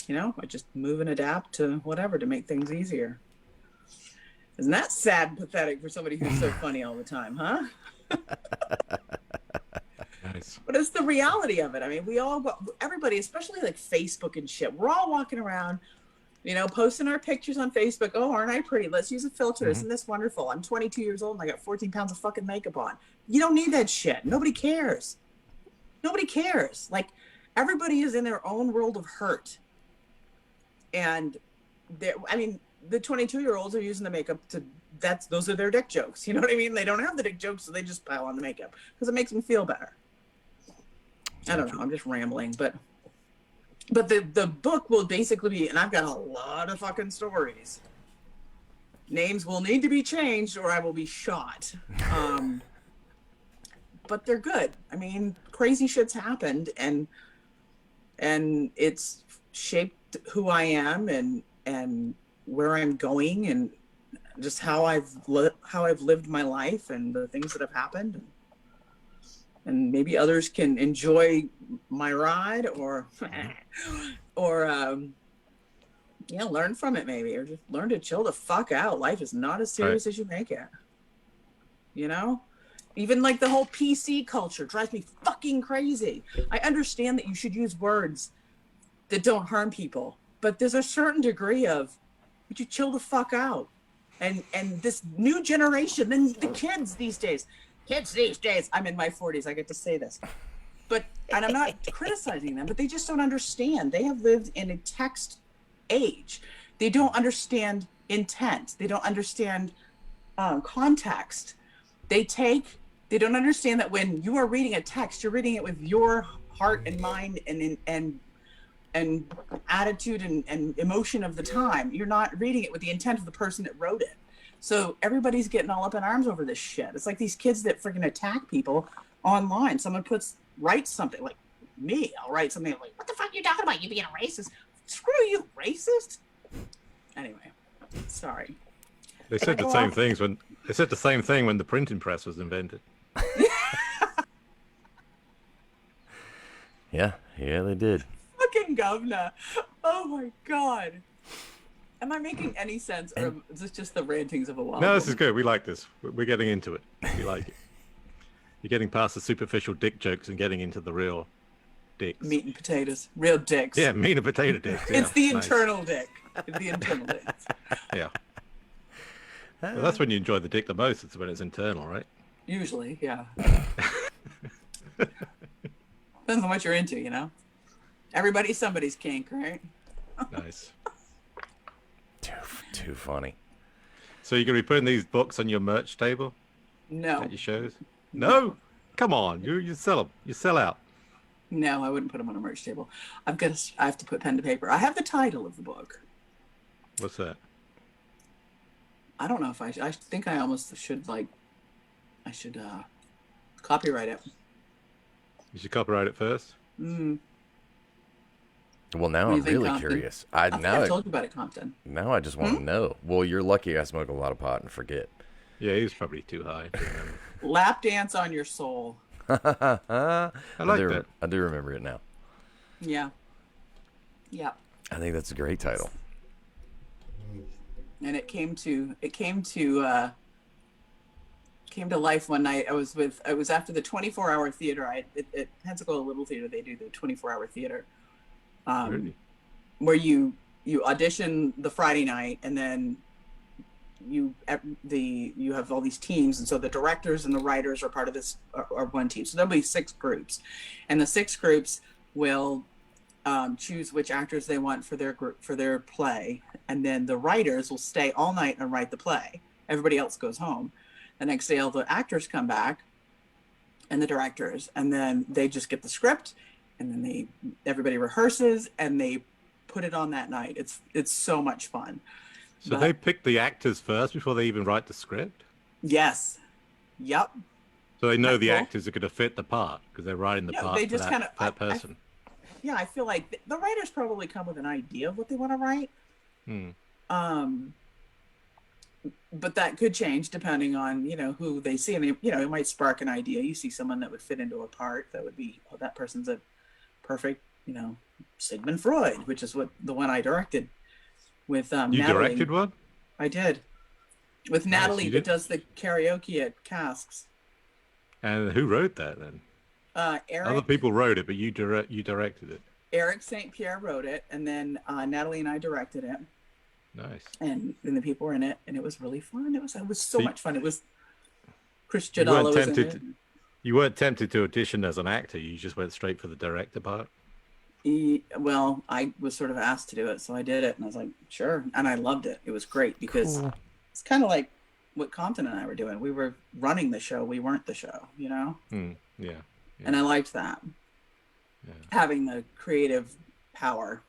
you know, I just move and adapt to whatever to make things easier. Isn't that sad and pathetic for somebody who's so funny all the time, huh? Nice. But it's the reality of it. I mean, everybody, especially like Facebook and shit, we're all walking around, you know, posting our pictures on Facebook. Oh, aren't I pretty? Let's use a filter. Isn't this wonderful? I'm 22 years old and I got 14 pounds of fucking makeup on. You don't need that shit. Nobody cares. Nobody cares. Like, everybody is in their own world of hurt. And I mean, the 22-year-olds are using the makeup those are their dick jokes. You know what I mean? They don't have the dick jokes, so they just pile on the makeup because it makes them feel better. I don't know. I'm just rambling, but the book will basically be, and I've got a lot of fucking stories. Names will need to be changed or I will be shot. But they're good. I mean, crazy shit's happened and it's shaped who I am and where I'm going and just how I've lived my life and the things that have happened. And maybe others can enjoy my ride or learn from it maybe, or just learn to chill the fuck out. Life is not as serious as you make it. You know? Even like the whole PC culture drives me fucking crazy. I understand that you should use words that don't harm people, but there's a certain degree of, would you chill the fuck out? And this new generation, then the kids these days, I'm in my 40s, I get to say this. And I'm not criticizing them, but they just don't understand. They have lived in a text age. They don't understand intent. They don't understand context. They don't understand that when you are reading a text, you're reading it with your heart and mind and attitude and emotion of the time. You're not reading it with the intent of the person that wrote it. So everybody's getting all up in arms over this shit. It's like these kids that freaking attack people online. Someone writes something like me. I'll write something like, what the fuck are you talking about? You being a racist? Screw you, racist. Anyway, Sorry. They said the same things when they said the same thing when the printing press was invented. Yeah, they did. Fucking governor. Oh my god. Am I making any sense, or is this just the rantings of a wild No, this is woman? good. We like this. We're getting into it. We like it. You're getting past the superficial dick jokes and getting into the real dicks. Meat and potatoes. Real dicks. Yeah, meat and potato dicks. Yeah, It's the nice. internal dick. It's the internal dick. Yeah. Well, that's when you enjoy the dick the most. It's when it's internal, right? Usually, yeah. Depends on what you're into, you know? Everybody's somebody's kink, right? Nice. Too funny. So you're going to be putting these books on your merch table No. at your shows? No? Come on. You sell them. You sell out. No, I wouldn't put them on a merch table. I have to put pen to paper. I have the title of the book. What's that? I don't know if I think I almost should, copyright it. You should copyright it first. Well, now What do you I'm think, really Compton? curious. I think I told you about it, Compton. Now I just want to know. Well, you're lucky I smoke a lot of pot and forget. Yeah, he was probably too high to remember. Lap dance on your soul. I like do, that. I do remember it now. Yeah. Yeah. I think that's a great title. And it came to life one night. It was after the 24-hour theater. At Pensacola Little Theater, they do the 24-hour theater. Really? Where you audition the Friday night, and then you have all these teams, and so the directors and the writers are part of this are one team. So there'll be 6 groups, and the 6 groups will choose which actors they want for their play, and then the writers will stay all night and write the play. Everybody else goes home. The next day, all the actors come back, and the directors, and then they just get the script, and then everybody rehearses, and they put it on that night. It's so much fun. So they pick the actors first before they even write the script? Yes. Yep. So they know That's the cool. actors are going to fit the part because they're writing the Yeah, part they for just that person. Yeah, I feel like the writers probably come with an idea of what they want to write. But that could change depending on, who they see. And, it might spark an idea. You see someone that would fit into a part that would be, that person's a perfect, Sigmund Freud, which is the one I directed with You Natalie. directed one? I did. With Natalie you that did? does the karaoke at Casks. And who wrote that then? Other Eric people wrote it, but you directed it. Eric St. Pierre wrote it, and then Natalie and I directed it. Nice. And the people were in it, and it was really fun. It was so So much fun. It was Chris You weren't Jadala was in tempted it. You weren't tempted to audition as an actor. You just went straight for the director part. Well, I was sort of asked to do it, so I did it, and I was like, sure, and I loved it. It was great because it's kind of like what Compton and I were doing. We were running the show. We weren't the show, Yeah. And I liked that. Yeah. Having the creative power.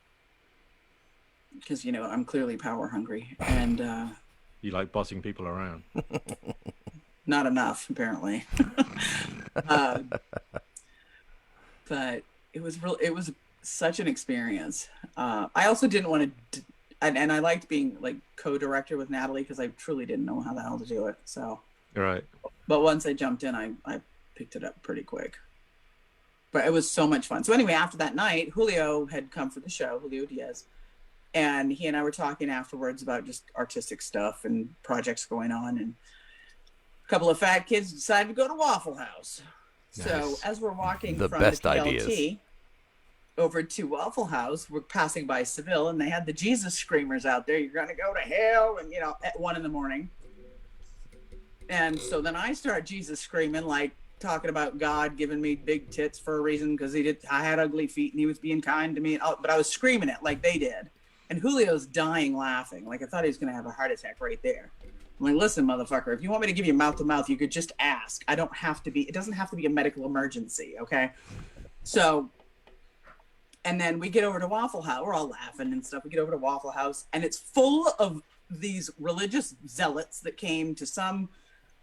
Because, I'm clearly power hungry. And You like bossing people around. not enough, apparently. But it was such an experience. I also didn't want to, and I liked being like co-director with Natalie because I truly didn't know how the hell to do it. So, Right. but once I jumped in, I picked it up pretty quick. But it was so much fun. So anyway, after that night, Julio had come for the show, Julio Diaz. And he and I were talking afterwards about just artistic stuff and projects going on. And a couple of fat kids decided to go to Waffle House. So Nice. as we're walking The from best the PLT ideas. over to Waffle House, we're passing by Seville, and they had the Jesus screamers out there. You're going to go to hell, and at 1 a.m. And so then I start Jesus screaming, like talking about God giving me big tits for a reason because I had ugly feet and he was being kind to me. But I was screaming it like they did. And Julio's dying laughing. Like I thought he was going to have a heart attack right there. I'm like, listen, motherfucker, if you want me to give you mouth to mouth, you could just ask. It doesn't have to be a medical emergency. Okay. So, and then we get over to Waffle House. We're all laughing and stuff. We get over to Waffle House and it's full of these religious zealots that came to some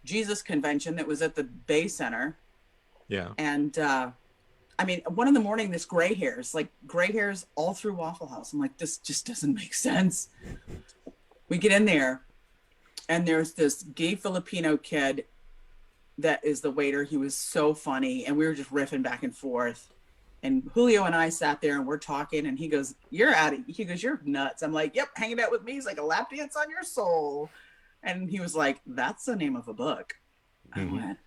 Jesus convention that was at the Bay Center. Yeah. And, 1 a.m, this gray hairs all through Waffle House. I'm like, this just doesn't make sense. We get in there, and there's this gay Filipino kid that is the waiter. He was so funny, and we were just riffing back and forth. And Julio and I sat there and we're talking, and he goes, "You're out of," he goes, "You're nuts." I'm like, "Yep, hanging out with me is like a lap dance on your soul." And he was like, "That's the name of a book." I went,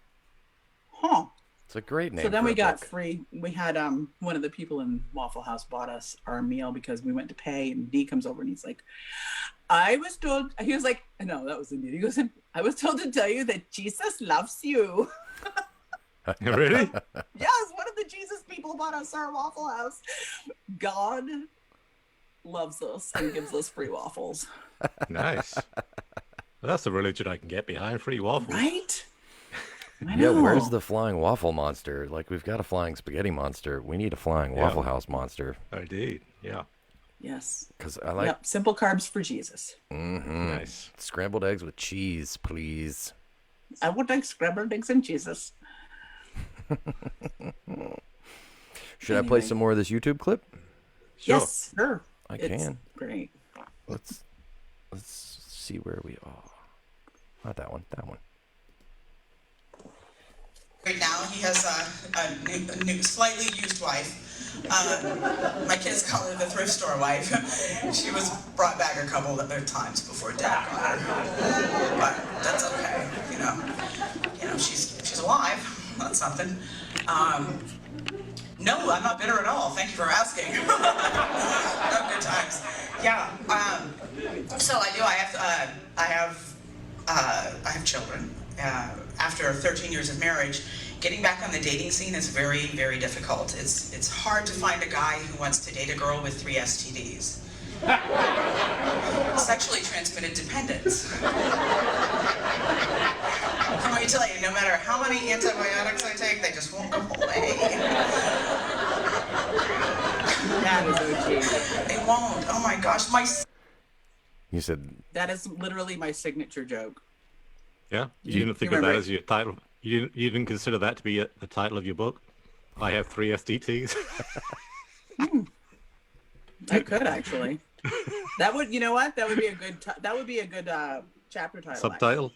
"Huh." It's a great name. So then for we a got book. free. We had one of the people in Waffle House bought us our meal because we went to pay, and D comes over and he's like, "I was told," he was like, no, that was Indeed. He goes, "I was told to tell you that Jesus loves you." Really? Yes, one of the Jesus people bought us our Waffle House. God loves us and gives us free waffles. Nice. Well, that's a religion I can get behind. Free waffles. Right? I Yeah, know. where's the flying waffle monster? Like, we've got a flying spaghetti monster. We need a flying Waffle House monster. Indeed. Yeah. Yes. Because I like Yep. Simple carbs for Jesus. Nice. scrambled eggs with cheese, please. I would like scrambled eggs and Jesus. Should I play Anyway. some more of this YouTube clip? Sure. Yes, sure. I It's can. great. Let's see where we are. Not that one. That one. Right now, he has a new, slightly used wife. My kids call her the thrift store wife. She was brought back a couple of other times before Dad got her, but that's okay. You know, she's alive. That's something. No, I'm not bitter at all. Thank you for asking. No, good times. Yeah. So I do. I have children. After 13 years of marriage, getting back on the dating scene is very, very difficult. It's hard to find a guy who wants to date a girl with 3 STDs. Sexually transmitted dependence. Let me tell you, no matter how many antibiotics I take, they just won't go away. That is OG. They won't. Oh my gosh, You said That is literally my signature joke. Yeah. You didn't think of remember that it? as your title. You didn't consider that to be the title of your book. I have 3 SDTs. I could actually. That would, you know what? That would be a good. That would be a good chapter title. Subtitle.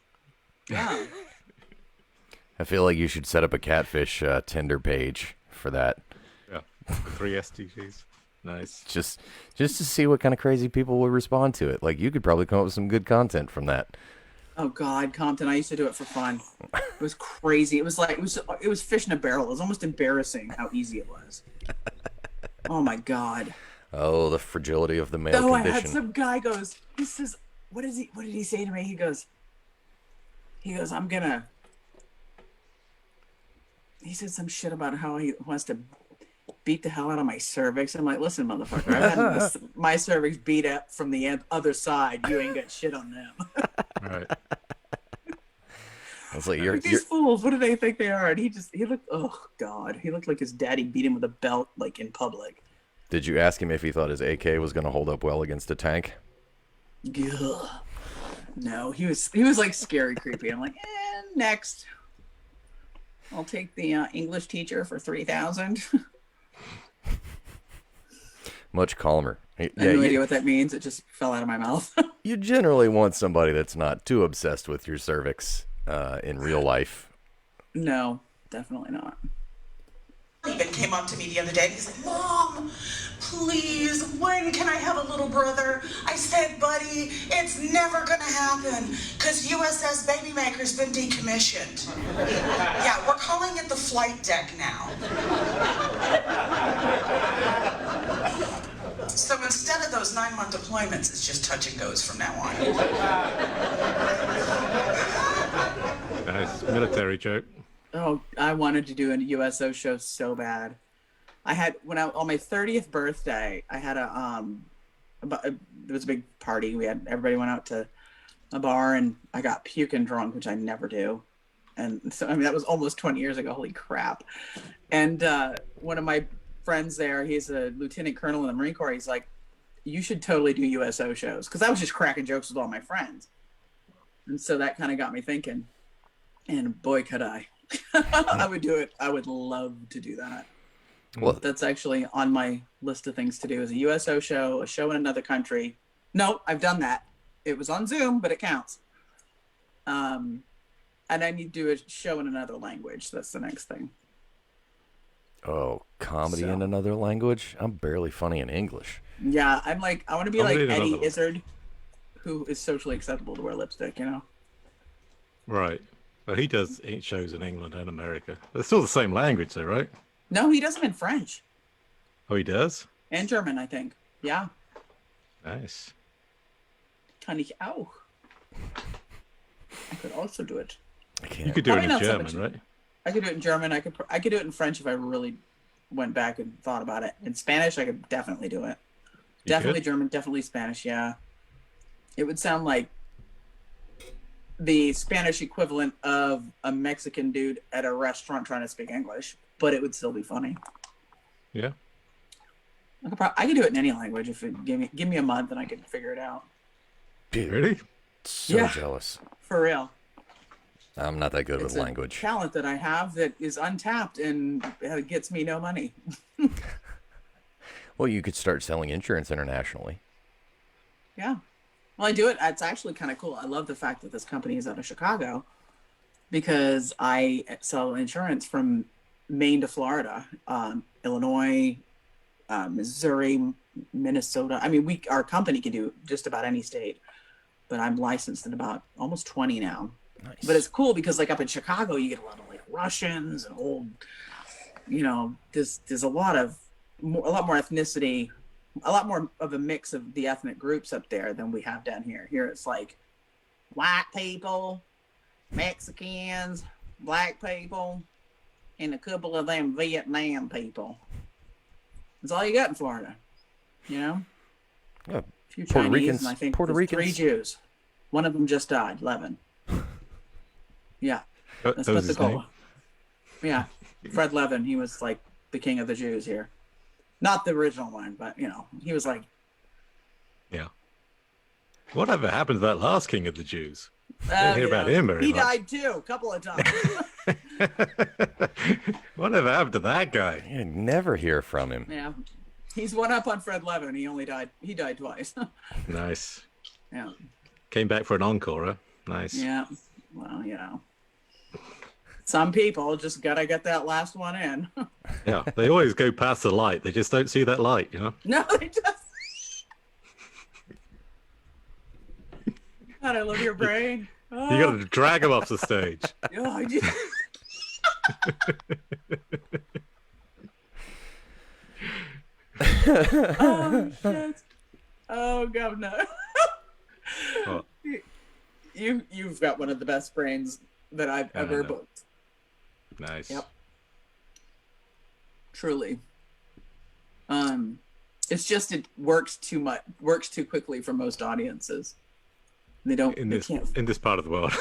actually. Yeah. I feel like you should set up a catfish Tinder page for that. Yeah. 3 SDTs. Nice. Just to see what kind of crazy people will respond to it. Like, you could probably come up with some good content from that. Oh God, Compton! I used to do it for fun. It was crazy. It was like it was fish in a barrel. It was almost embarrassing how easy it was. Oh my God. Oh, the fragility of the male Oh, I condition. had some guy goes. He says, "What is he? What did he say to me?" He goes, "I'm gonna." He said some shit about how he wants to beat the hell out of my cervix. I'm like, "Listen, motherfucker, I've had my cervix beat up from the other side. You ain't got shit on them." Right. I was like, These fools, what do they think they are? And he looked, oh God, he looked like his daddy beat him with a belt, like in public. Did you ask him if he thought his AK was going to hold up well against a tank? Ugh. No, he was like scary creepy. I'm like, next. I'll take the English teacher for 3,000. Much calmer. I have no idea what that means. It just fell out of my mouth. You generally want somebody that's not too obsessed with your cervix in real life. No, definitely not. even came up to me the other day. He's like, "Mom, please, when can I have a little brother?" I said, "Buddy, it's never gonna happen because USS Babymaker's been decommissioned." Yeah, we're calling it the flight deck now. So instead of those 9-month deployments, it's just touch and goes from now on. Nice military joke. Oh, I wanted to do a USO show so bad. I had on my 30th birthday, I had there was a big party. Everybody went out to a bar, and I got puking drunk, which I never do. And so, I mean, that was almost 20 years ago. Holy crap! And one of my friends there, he's a lieutenant colonel in the Marine Corps. He's like, "You should totally do USO shows," because I was just cracking jokes with all my friends. And so that kind of got me thinking. And boy, could I. I would do it. I would love to do that. Well, That's actually on my list of things to do is a USO show, a show in another country. No, I've done that. It was on Zoom, but it counts. And I need to do a show in another language. That's the next thing. Oh, comedy in another language? I'm barely funny in English. Yeah, I want to be like in Eddie another one. Izzard, who is socially acceptable to wear lipstick, you know? Right. Well, he does shows in England and America. It's still the same language, though, right? No, he does them in French Oh, he does? and German, I think. Yeah. Nice. Kann ich auch. I could also do it. I can't. You could do it Probably in not so German, much. right? I could do it in German. I could do it in French if I really went back and thought about it. In Spanish, I could definitely do it. You Definitely could? German, definitely Spanish, yeah. It would sound like the Spanish equivalent of a Mexican dude at a restaurant trying to speak English, but it would still be funny. Yeah. I could do it in any language if it give me a month and I could figure it out. Dude, Really? so Yeah. jealous. For real. I'm not that good It's with a language. talent that I have that is untapped and it gets me no money. Well, you could start selling insurance internationally. Yeah. Well, I do it. It's actually kind of cool. I love the fact that this company is out of Chicago because I sell insurance from Maine to Florida, Illinois, Missouri, Minnesota. I mean, our company can do just about any state, but I'm licensed in about almost 20 now. Nice. But it's cool because like up in Chicago, you get a lot of like Russians and old, you know, there's a lot more ethnicity, a lot more of a mix of the ethnic groups up there than we have down here. Here it's like white people, Mexicans, black people, and a couple of them Vietnam people. That's all you got in Florida, you know? Yeah. A few Puerto Chinese, Ricans- and I think Puerto there's 3 Ricans. Jews. One of them just died, Levin. Yeah, that's That was his Pensacola. name? Yeah, Fred Levin. He was like the king of the Jews here. Not the original one, but you know, he was like. Yeah. Whatever happened to that last king of the Jews? Didn't hear about him very He much. died too, a couple of times. Whatever happened to that guy? You never hear from him. Yeah, he's one up on Fred Levin. He died twice. Nice. Yeah, Came back for an encore, huh? Nice. yeah. Well, you know, some people just gotta get that last one in. Yeah. They always go past the light. They just don't see that light, you know? No, they just. God, I love your brain. Oh, You got to drag him off the stage. yeah, I just... Oh shit! Oh god, no. What? You've got one of the best brains that I've ever know. booked. Nice. Yep. Truly. It's just it works too quickly for most audiences. They don't. In they this can't. in this part of the world.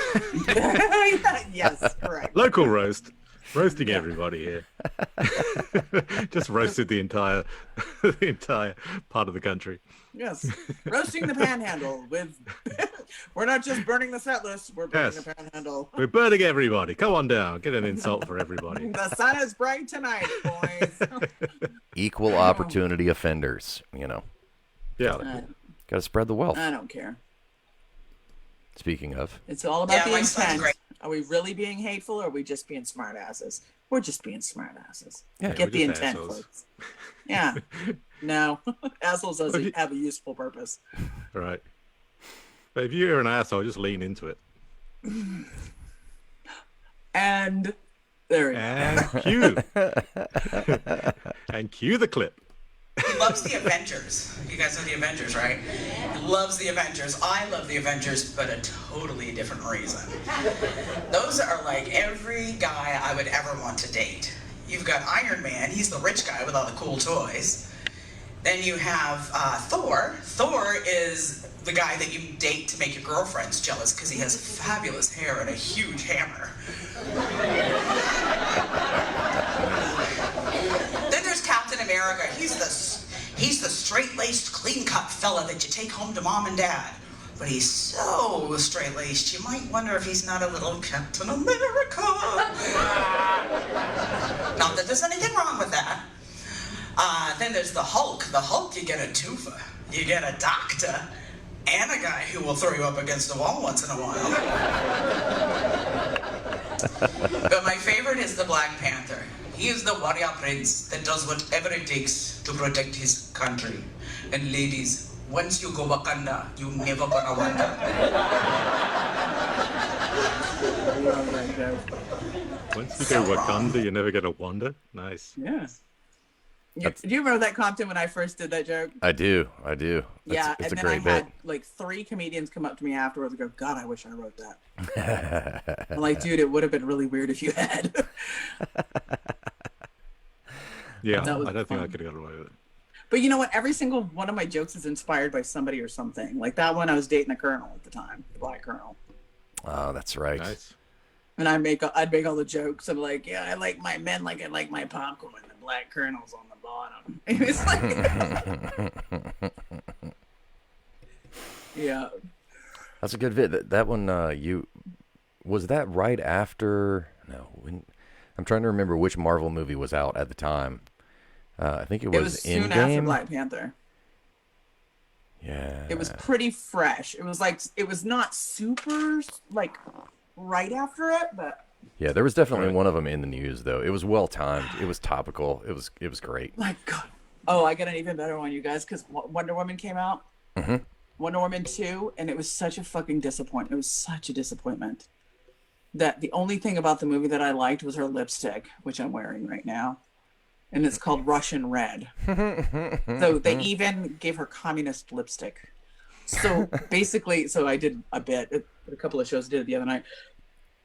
Yes, correct. Local roast. Roasting everybody here. Just roasted the entire part of the country. Yes, roasting the panhandle with. We're not just burning the set list. We're burning Yes. the panhandle. We're burning everybody. Come on down. Get an insult for everybody. The sun is bright tonight, boys. Equal opportunity offenders, you know. Yeah. Got to spread the wealth. I don't care. Speaking of, It's all about Yeah, the my son's intent. great. Are we really being hateful, or are we just being smartasses? We're just being smartasses. Yeah, Get we're the just intent, assholes. folks. Yeah. No, assholes Have you- have a useful purpose. Right. But if you're an asshole, just lean into it. And there we go. And cue. And cue the clip. He loves the Avengers. You guys know the Avengers, right? He loves the Avengers. I love the Avengers, but a totally different reason. Those are like every guy I would ever want to date. You've got Iron Man. He's the rich guy with all the cool toys. Then you have Thor. Thor is the guy that you date to make your girlfriends jealous because he has fabulous hair and a huge hammer. Then there's Captain America. He's the straight-laced, clean-cut fella that you take home to mom and dad. But he's so straight-laced, you might wonder if he's not a little Captain America. Not that there's anything wrong with that. Then there's the Hulk. The Hulk, you get a twofer. You get a doctor and a guy who will throw you up against the wall once in a while. But my favorite is the Black Panther. He is the warrior prince that does whatever it takes to protect his country. And ladies, once you go Wakanda, you never gonna wonder. Once you go Wakanda, you're never gonna wander. Nice. Yeah. Do you remember that, Compton, when I first did that joke? I do. Yeah, It's and a then great I had bit. like 3 comedians come up to me afterwards and go, God, I wish I wrote that. I'm like, dude, it would have been really weird if you had. Yeah, That was I don't think I fun. could have got away with it. But you know what? Every single one of my jokes is inspired by somebody or something. Like that one, I was dating the Colonel at the time, the Black Colonel. Oh, that's right. Nice. And I'd make all the jokes. I'm like, yeah, I like my men like I like my popcorn. The Black Colonel's on the bottom. It was like, yeah. That's a good bit. That one, was that right after? No, I'm trying to remember which Marvel movie was out at the time. I think it was soon after Endgame. Black Panther. Yeah. It was pretty fresh. It was not super like right after it, but Yeah, there was definitely Right. one of them in the news though. It was well timed. It was topical. It was great. my God. Oh, I got an even better one, you guys, because Wonder Woman came out. Mm-hmm. Wonder Woman 2, and it was such a fucking disappointment. It was such a disappointment. That the only thing about the movie that I liked was her lipstick, which I'm wearing right now. And it's called Russian Red. So they even gave her communist lipstick. So basically, so I did a bit, a couple of shows did it the other night.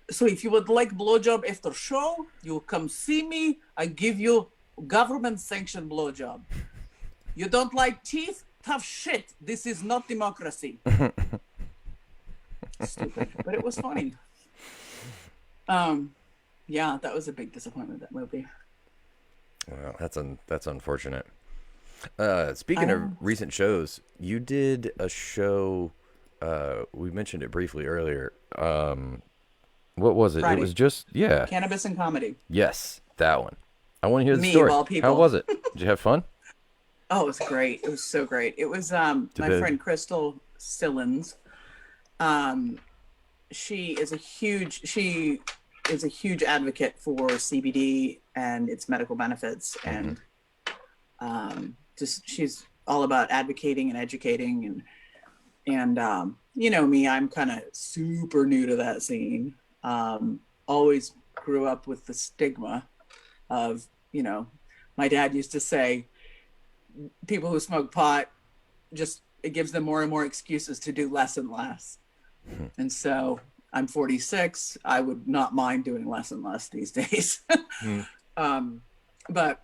So if you would like blowjob after show, you come see me. I give you government sanctioned blowjob. You don't like teeth? Tough shit. This is not democracy. Stupid, but it was funny. Yeah, that was a big disappointment, that movie. Well, that's unfortunate. Speaking of recent shows, you did a show. We mentioned it briefly earlier. What was it? Friday. It was just Cannabis and comedy. Yes, that one. I want to hear the Me, story. of all people. How was it? Did you have fun? Oh, it was great. It was so great. It was my they- friend Crystal Stillins. She is a huge advocate for CBD and its medical benefits, and just she's all about advocating and educating, and you know me, I'm kind of super new to that scene. Always grew up with the stigma of, you know, my dad used to say, people who smoke pot, just it gives them more and more excuses to do less and less. And so I'm 46. I would not mind doing less and less these days. But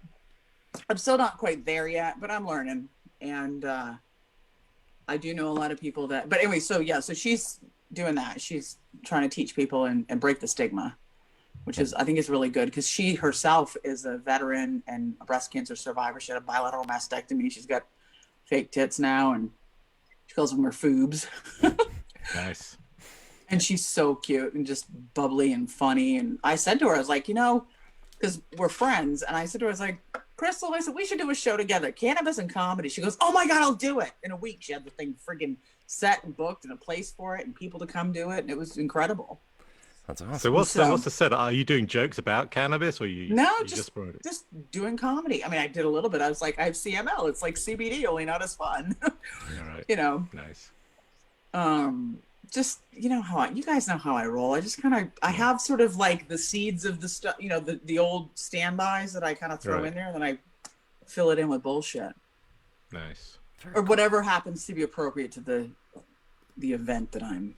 I'm still not quite there yet, but I'm learning. And I do know a lot of people that, but anyway, so yeah, so she's doing that. She's trying to teach people and break the stigma, which is, I think is really good, because she herself is a veteran and a breast cancer survivor. She had a bilateral mastectomy. She's got fake tits now, and she calls them her foobs. Nice. And she's so cute and just bubbly and funny. And I said to her, I was like, you know, because we're friends. And I said to her, I was like, Crystal, I said, we should do a show together, cannabis and comedy. She goes, oh my God, I'll do it. In a week, she had the thing friggin' set and booked and a place for it and people to come do it. And it was incredible. That's awesome. So what's So- the set? Are you doing jokes about cannabis, or you just brought it? just doing comedy. I mean, I did a little bit. I was like, I have CML. It's like CBD, only not as fun. All right. You know, Nice. just, you know how you guys know how I roll. I just kind of, I have sort of like the seeds of the stuff, you know, the old standbys that I kind of throw Right. in there, and then I fill it in with bullshit Nice. or whatever happens to be appropriate to the event that I'm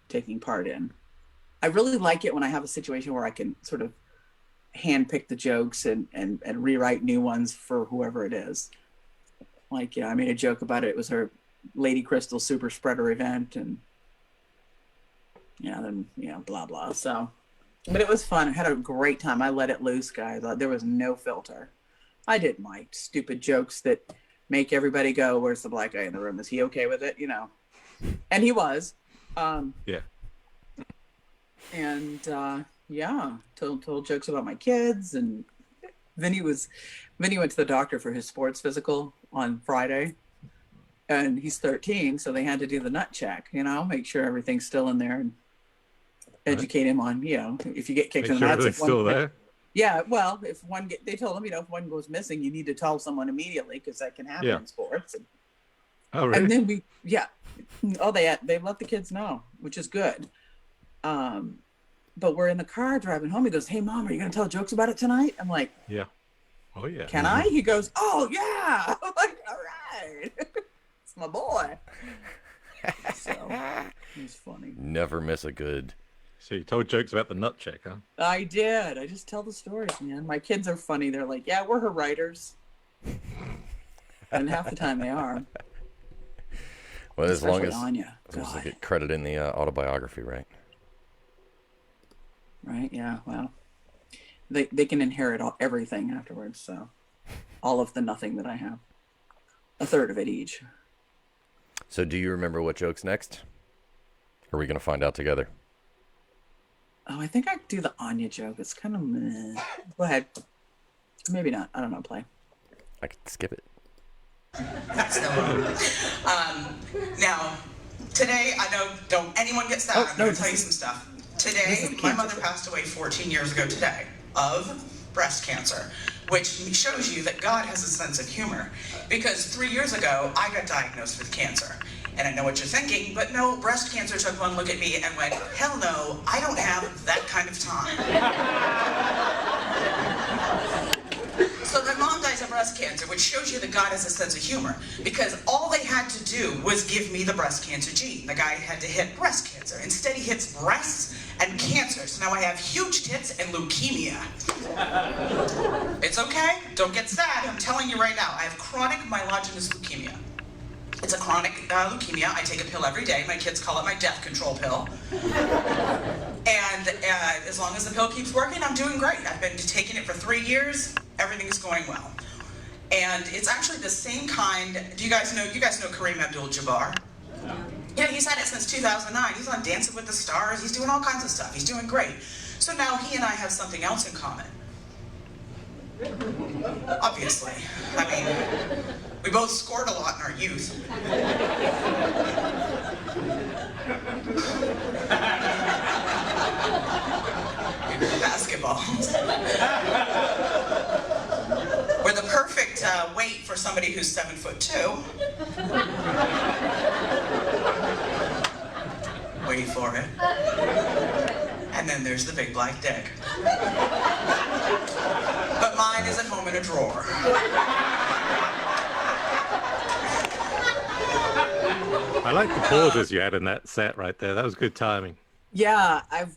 taking part in. I really like it when I have a situation where I can sort of handpick the jokes and rewrite new ones for whoever it is. Like, I made a joke about it. It was her Lady Crystal super spreader event, and then blah blah. So, but it was fun. I had a great time. I let it loose, guys. There was no filter. I did my stupid jokes that make everybody go, "Where's the black guy in the room? Is he okay with it?" You know, and he was. Yeah. And told jokes about my kids, and Vinny went to the doctor for his sports physical on Friday. and he's 13, so they had to do the nut check, make sure everything's still in there and educate him on, if you get kicked in the nuts. It's still there. Yeah, well, they told him, if one goes missing, you need to tell someone immediately because that can happen in sports. Oh, really? And then they let the kids know, which is good. But we're in the car driving home. He goes, "Hey, Mom, are you going to tell jokes about it tonight?" I'm like, "Yeah." Oh, yeah. Can I? He goes, "Oh, yeah." I'm like, "All right." It's my boy. So, he's funny. Never miss a good. So you told jokes about the nut check, huh? I did. I just tell the stories, man. My kids are funny. They're like, "Yeah, we're her writers." And half the time they are. Well, especially as long as they get credit in the autobiography, right? Right, yeah, well. They can inherit everything afterwards, so all of the nothing that I have. A third of it each. So do you remember what joke's next? Or are we going to find out together? Oh, I think I could do the Anya joke. It's kind of meh. Go ahead. Maybe not. I don't know. Play. I could skip it. Now, today, I know, don't anyone get sad. I'm going to tell you some stuff. Today, my mother passed away 14 years ago today of breast cancer, which shows you that God has a sense of humor. Because 3 years ago, I got diagnosed with cancer. And I know what you're thinking, but no, breast cancer took one look at me and went, hell no, I don't have that kind of time. So my mom dies of breast cancer, which shows you that God has a sense of humor, because all they had to do was give me the breast cancer gene. The guy had to hit breast cancer. Instead, he hits breasts and cancer. So now I have huge tits and leukemia. It's okay. Don't get sad. I'm telling you right now, I have chronic myelogenous leukemia. It's a chronic leukemia. I take a pill every day. My kids call it my death control pill. And as long as the pill keeps working, I'm doing great. I've been taking it for 3 years. Everything's going well. And it's actually the same kind. Do you guys know Kareem Abdul-Jabbar? Yeah, he's had it since 2009. He's on Dancing with the Stars. He's doing all kinds of stuff. He's doing great. So now he and I have something else in common. Obviously. I mean, we both scored a lot in our youth. Basketball. We're the perfect weight for somebody who's 7'2". Wait for it. And then there's the big black dick. But mine is at home in a drawer. I like the pauses you had in that set right there. That was good timing. Yeah, I'd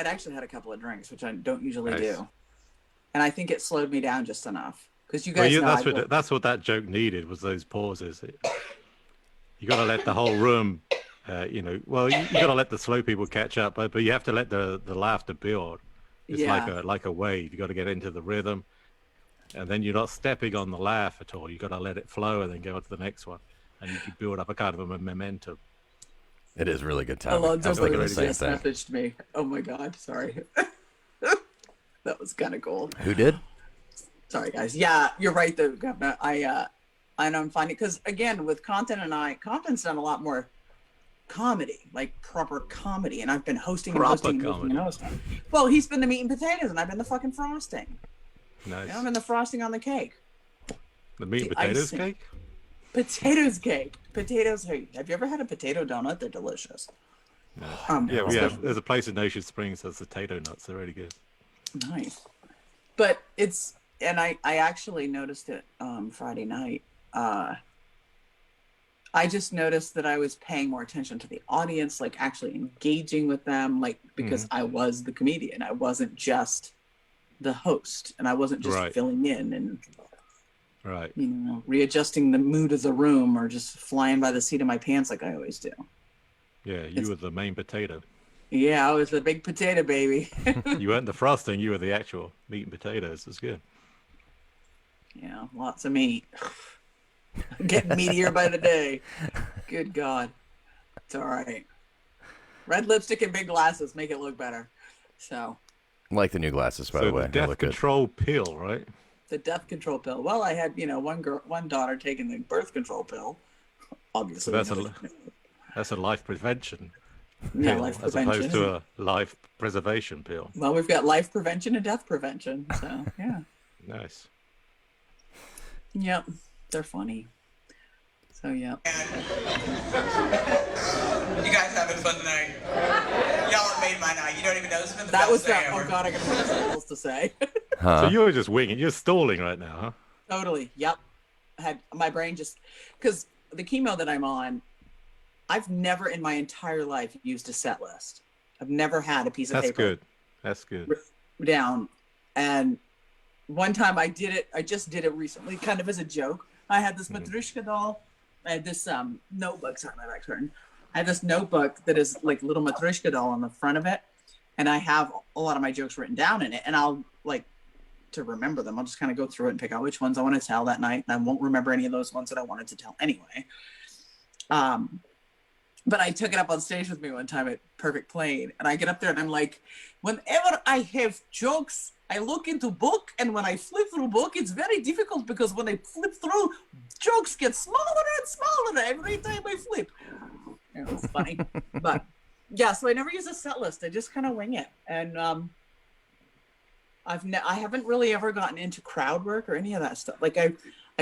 actually had a couple of drinks, which I don't usually do. And I think it slowed me down just enough. Because you guys know that's what that joke needed, was those pauses. You got to let the whole room, you got to let the slow people catch up, but you have to let the laughter build. It's like a wave. You got to get into the rhythm, and then you're not stepping on the laugh at all. You got to let it flow and then go on to the next one, and you can build up a kind of a momentum. It is really good timing. Alonzo just messaged me. Oh my God, sorry. That was kind of cool. Who did? Sorry, guys. Yeah, you're right, though, Governor. I'm finding, because again, with Compton's done a lot more comedy, like proper comedy, and I've been hosting and hosting. Well, he's been the meat and potatoes, and I've been the fucking frosting. Nice. I've been the frosting on the cake. The meat and potatoes cake? Potatoes cake. Potatoes cake. Have you ever had a potato donut? They're delicious. No. There's a place in Ocean Springs that has potato nuts. They're really good. Nice. But I actually noticed it Friday night. I just noticed that I was paying more attention to the audience, like actually engaging with them, like because I was the comedian. I wasn't just the host, and I wasn't just filling in and readjusting the mood of the room or just flying by the seat of my pants like I always do. Yeah, you were the main potato. Yeah, I was the big potato baby. You weren't the frosting, you were the actual meat and potatoes. It's good. Yeah, lots of meat. Getting meatier by the day. Good God. It's all right. Red lipstick and big glasses make it look better. So. I like the new glasses, by the way. Death control pill, right? the death control pill. Well, I had, one daughter taking the birth control pill. Obviously. So that's a life prevention Yeah, pill life as opposed prevention. to a life preservation pill. Well, we've got life prevention and death prevention. So, yeah. Nice. Yep. They're funny. So, yeah. You guys having fun tonight? Y'all have made my night. You don't even know this has been the That best was day that. ever. Oh, God, I got something else to say. Huh? So you're just winging. You're stalling right now, huh? Totally. Yep. I had my brain just, because the chemo that I'm on, I've never in my entire life used a set list. I've never had a piece of That's paper good. That's good. down. And one time I did it, I just did it recently, kind of as a joke. I had this Matryoshka doll. I had this notebook. Sorry, my back's hurting. I have this notebook that is like little Matryoshka doll on the front of it. And I have a lot of my jokes written down in it. And I'll to remember them, I'll just kind of go through it and pick out which ones I want to tell that night. And I won't remember any of those ones that I wanted to tell anyway. But I took it up on stage with me one time at Perfect Plane. And I get up there and I'm like, whenever I have jokes, I look into book. And when I flip through book, it's very difficult because when I flip through, jokes get smaller and smaller every time I flip. It was funny. But yeah, so I never use a set list. I just kind of wing it. And I haven't really ever gotten into crowd work or any of that stuff. Like I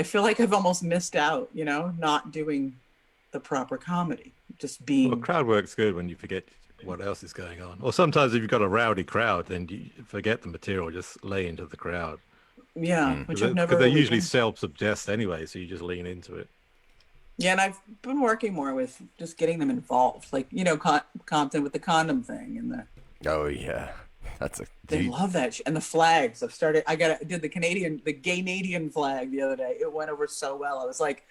feel like I've almost missed out, not doing the proper comedy, just being. Well, crowd work's good when you forget what else is going on. Or sometimes if you've got a rowdy crowd, then you forget the material, just lay into the crowd. Yeah, which I've never. Because they really usually done. self-suggest anyway, so you just lean into it. Yeah, and I've been working more with just getting them involved, like Compton with the condom thing and the. Oh yeah, that's a. They love that and the flags. I did the Canadian flag the other day. It went over so well. I was like,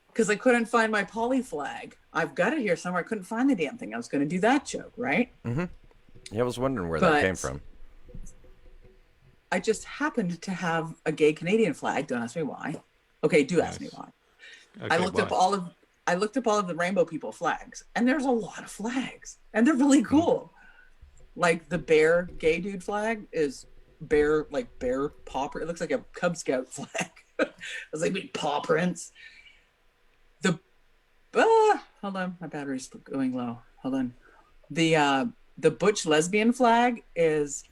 because I couldn't find my poly flag. I've got it here somewhere. I couldn't find the damn thing. I was going to do that joke, right? Mm-hmm. Yeah, I was wondering where that came from. I just happened to have a gay Canadian flag. Don't ask me why. Okay, do ask me why. Okay, I looked up all of the rainbow people flags, and there's a lot of flags, and they're really cool. Like the bear gay dude flag is bear paw print. It looks like a Cub Scout flag. It's like big paw prints. Hold on, my battery's going low. Hold on. The butch lesbian flag is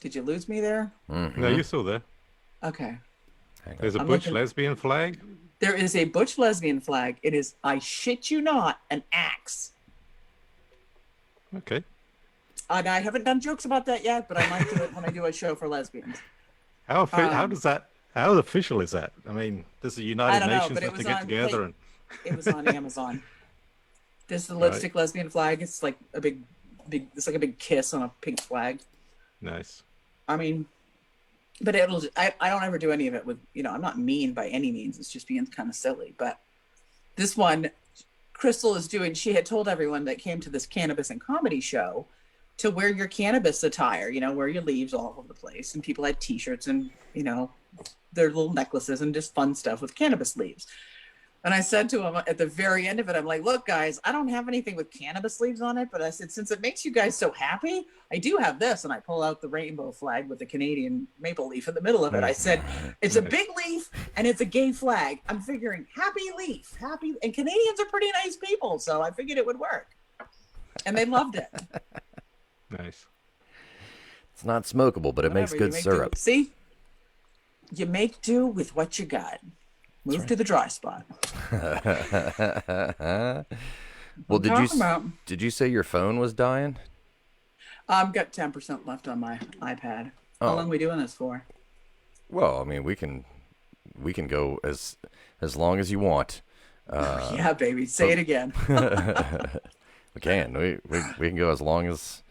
did you lose me there? Mm-hmm. No, you're still there. Okay. There's a butch lesbian flag? There is a butch lesbian flag. It is, I shit you not, an axe. Okay. And I haven't done jokes about that yet, but I might do it when I do a show for lesbians. How official is that? I mean, does the United Nations have to get together and? It was on Amazon. This is the lipstick lesbian flag. It's like a big. It's like a big kiss on a pink flag. Nice. I mean, but I don't ever do any of it with, I'm not mean by any means. It's just being kind of silly. But this one, Crystal is doing, she had told everyone that came to this cannabis and comedy show to wear your cannabis attire, wear your leaves all over the place. And people had t-shirts and, their little necklaces and just fun stuff with cannabis leaves. And I said to him at the very end of it, I'm like, look, guys, I don't have anything with cannabis leaves on it. But I said, since it makes you guys so happy, I do have this. And I pull out the rainbow flag with the Canadian maple leaf in the middle of it. I said, it's a big leaf and it's a gay flag. I'm figuring happy leaf, happy. And Canadians are pretty nice people. So I figured it would work. And they loved it. Nice. It's not smokable, but it makes good syrup. See? You make do with what you got. Move to the dry spot. Well, did you say your phone was dying? I've got 10% left on my iPad. How long are we doing this for? Well, I mean, we can go as long as you want. Yeah, baby. Say it again. We can. We can go as long as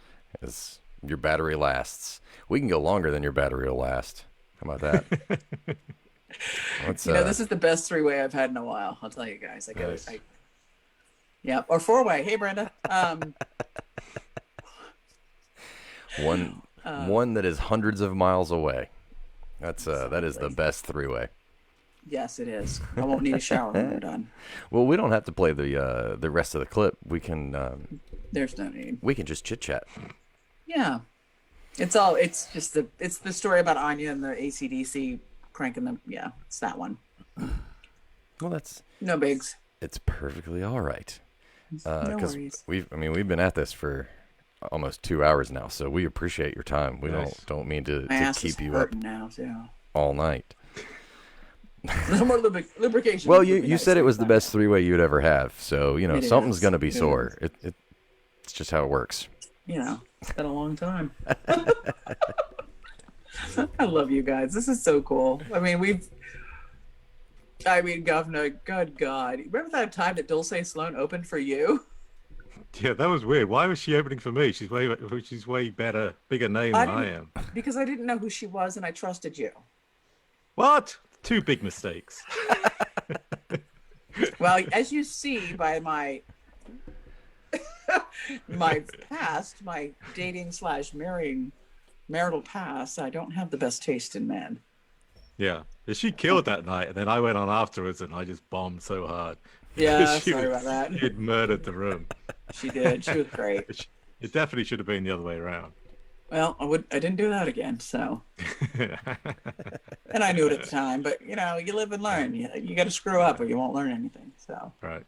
your battery lasts. We can go longer than your battery will last. How about that? This is the best three-way I've had in a while. I'll tell you guys. Yeah, or four-way. Hey, Brenda. One that is hundreds of miles away. That is the best three-way. Yes, it is. I won't need a shower when we're done. Well, we don't have to play the rest of the clip. We can. There's no need. We can just chit chat. Yeah. It's the story about Anya and the ACDC cranking them. Yeah, it's that one. Well, that's No bigs. it's perfectly all right. No worries. we've been at this for almost 2 hours now, so we appreciate your time. We Nice. don't mean to My ass keep is you up hurting now too. all night. No more lubrication. Well, would you be you nice said it was the sometime. best three-way you'd ever have, so It something's is. gonna be It sore. It's just how it works. You know, it's been a long time. I love you guys. This is so cool. I mean, Governor, good God. Remember that time that Dulce Sloan opened for you? Yeah, that was weird. Why was she opening for me? She's way better, bigger name than I am. Because I didn't know who she was and I trusted you. What? Two big mistakes. Well, as you see by my past, my dating / marrying marital past, I don't have the best taste in men. Yeah. She killed that night, and then I went on afterwards, and I just bombed so hard. Yeah, She sorry about that. She had murdered the room. She did. She was great. It definitely should have been the other way around. Well, I didn't do that again, so. And I knew it at the time, but you live and learn. You got to screw up or you won't learn anything. So. Right.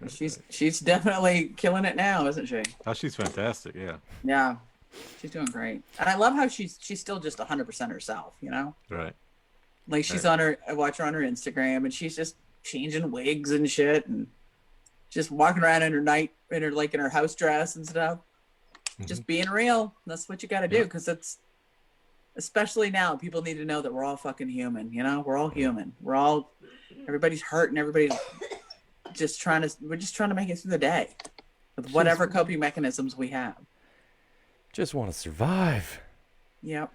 She's definitely killing it now, isn't she? Oh, she's fantastic. Yeah. Yeah, she's doing great, and I love how she's still just 100% herself. Right. Like she's on her. I watch her on her Instagram, and she's just changing wigs and shit, and just walking around in her house dress and stuff. Just being real. That's what you got to do, because it's especially now. People need to know that we're all fucking human. We're all human. Everybody's hurting. Everybody's we're just trying to make it through the day with whatever coping mechanisms we have. Just want to survive. Yep.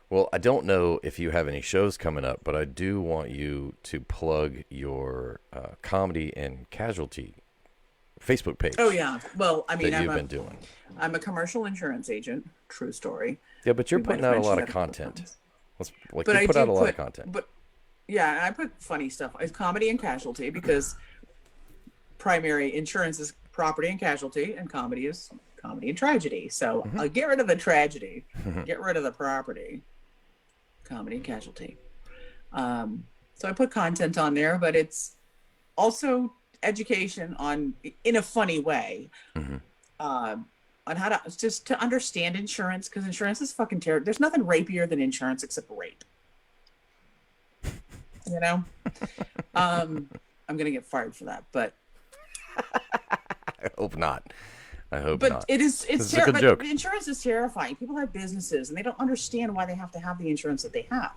Well, I don't know if you have any shows coming up, but I do want you to plug your comedy and casualty Facebook page. Oh yeah. Well, I mean, that you've been doing. I'm a commercial insurance agent. True story. Yeah, but you're We might putting have out a lot of mentioned that a couple content. times. You But I put do out a lot of content. But yeah, and I put funny stuff. It's comedy and casualty because primary insurance is property and casualty, and comedy is comedy and tragedy. So I'll get rid of the tragedy, get rid of the property, comedy and casualty. So I put content on there, but it's also education in a funny way. On how to understand insurance, because insurance is fucking terrible. There's nothing rapier than insurance except rape. I'm gonna get fired for that, but I hope not. But not. It's a good joke. Insurance is terrifying. People have businesses and they don't understand why they have to have the insurance that they have.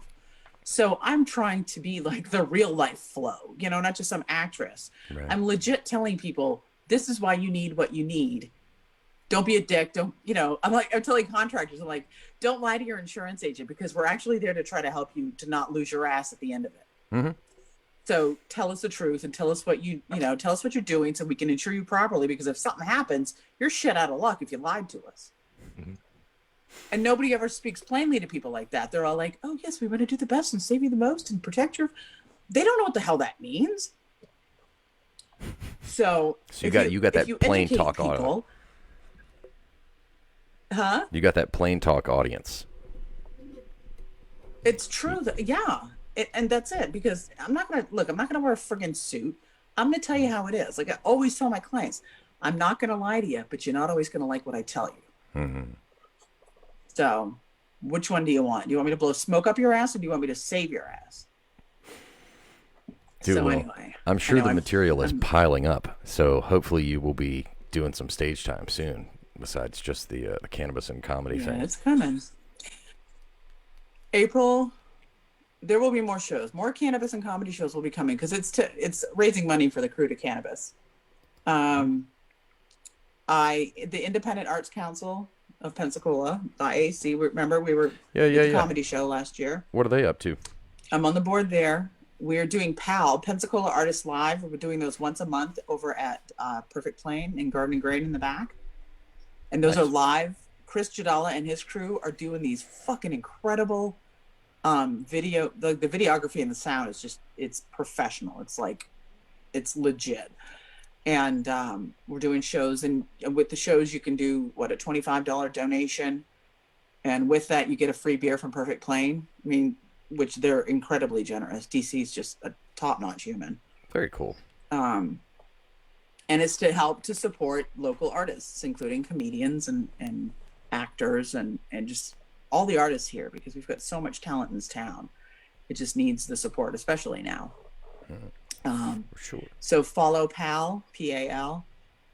So I'm trying to be like the real life Flo, not just some actress. Right. I'm legit telling people this is why you need what you need. Don't be a dick. I'm telling contractors, I'm like, don't lie to your insurance agent, because we're actually there to try to help you to not lose your ass at the end of it. So tell us the truth and tell us what tell us what you're doing so we can insure you properly, because if something happens, you're shit out of luck if you lied to us. And nobody ever speaks plainly to people like that. They're all like, oh yes, we want to do the best and save you the most and protect your. They don't know what the hell that means. So you got that plain talk audience. Huh? You got that plain talk audience. It's true that and that's it, because I'm not gonna wear a friggin' suit. I'm gonna tell you how it is. Like I always tell my clients, I'm not gonna lie to you, but you're not always gonna like what I tell you. So, which one do you want? Do you want me to blow smoke up your ass, or do you want me to save your ass? Dude, so well, anyway, I'm sure the material is piling up. So hopefully you will be doing some stage time soon, besides just the cannabis and comedy thing. It's coming. April, there will be more shows. More cannabis and comedy shows will be coming, because it's raising money for the crew to cannabis. The Independent Arts Council of Pensacola, the IAC. Remember we were at the comedy show last year. What are they up to? I'm on the board there. We're doing Pensacola Artists Live. We're doing those once a month over at Perfect Plain in Garden and Grain in the back. And those are live. Chris Jadala and his crew are doing these fucking incredible video. The videography and the sound is just, it's professional. It's legit. And we're doing shows, and with the shows you can do a $25 donation, And with that, you get a free beer from Perfect Plane. I mean, which they're incredibly generous. DC's just a top-notch human. Very cool. And it's to help to support local artists, including comedians and actors and just all the artists here, because we've got so much talent in this town. It just needs the support, especially now. For sure. So follow PAL, P-A-L.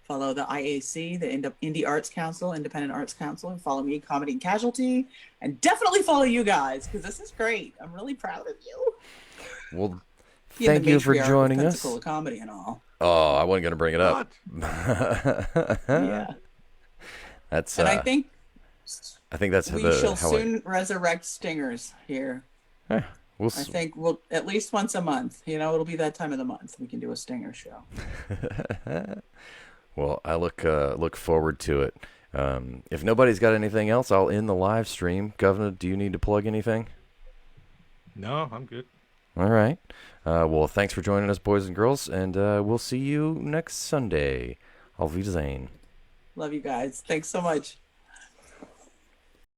Follow the IAC, the Indie Arts Council, Independent Arts Council, and follow me, Comedy and Casualty, and definitely follow you guys, because this is great. I'm really proud of you. Well, Being thank the you for matriarch of joining us. Pensacola Comedy and all. Oh, I wasn't going to bring it up. Yeah. That's. And I think that's we shall soon resurrect stingers here. We'll I think we'll at least once a month. You know, it'll be that time of the month we can do a stinger show. Well, I look forward to it. If nobody's got anything else, I'll end the live stream. Governor, do you need to plug anything? No, I'm good. All right. Well, thanks for joining us, boys and girls, and we'll see you next Sunday. Auf Wiedersehen. Love you guys. Thanks so much.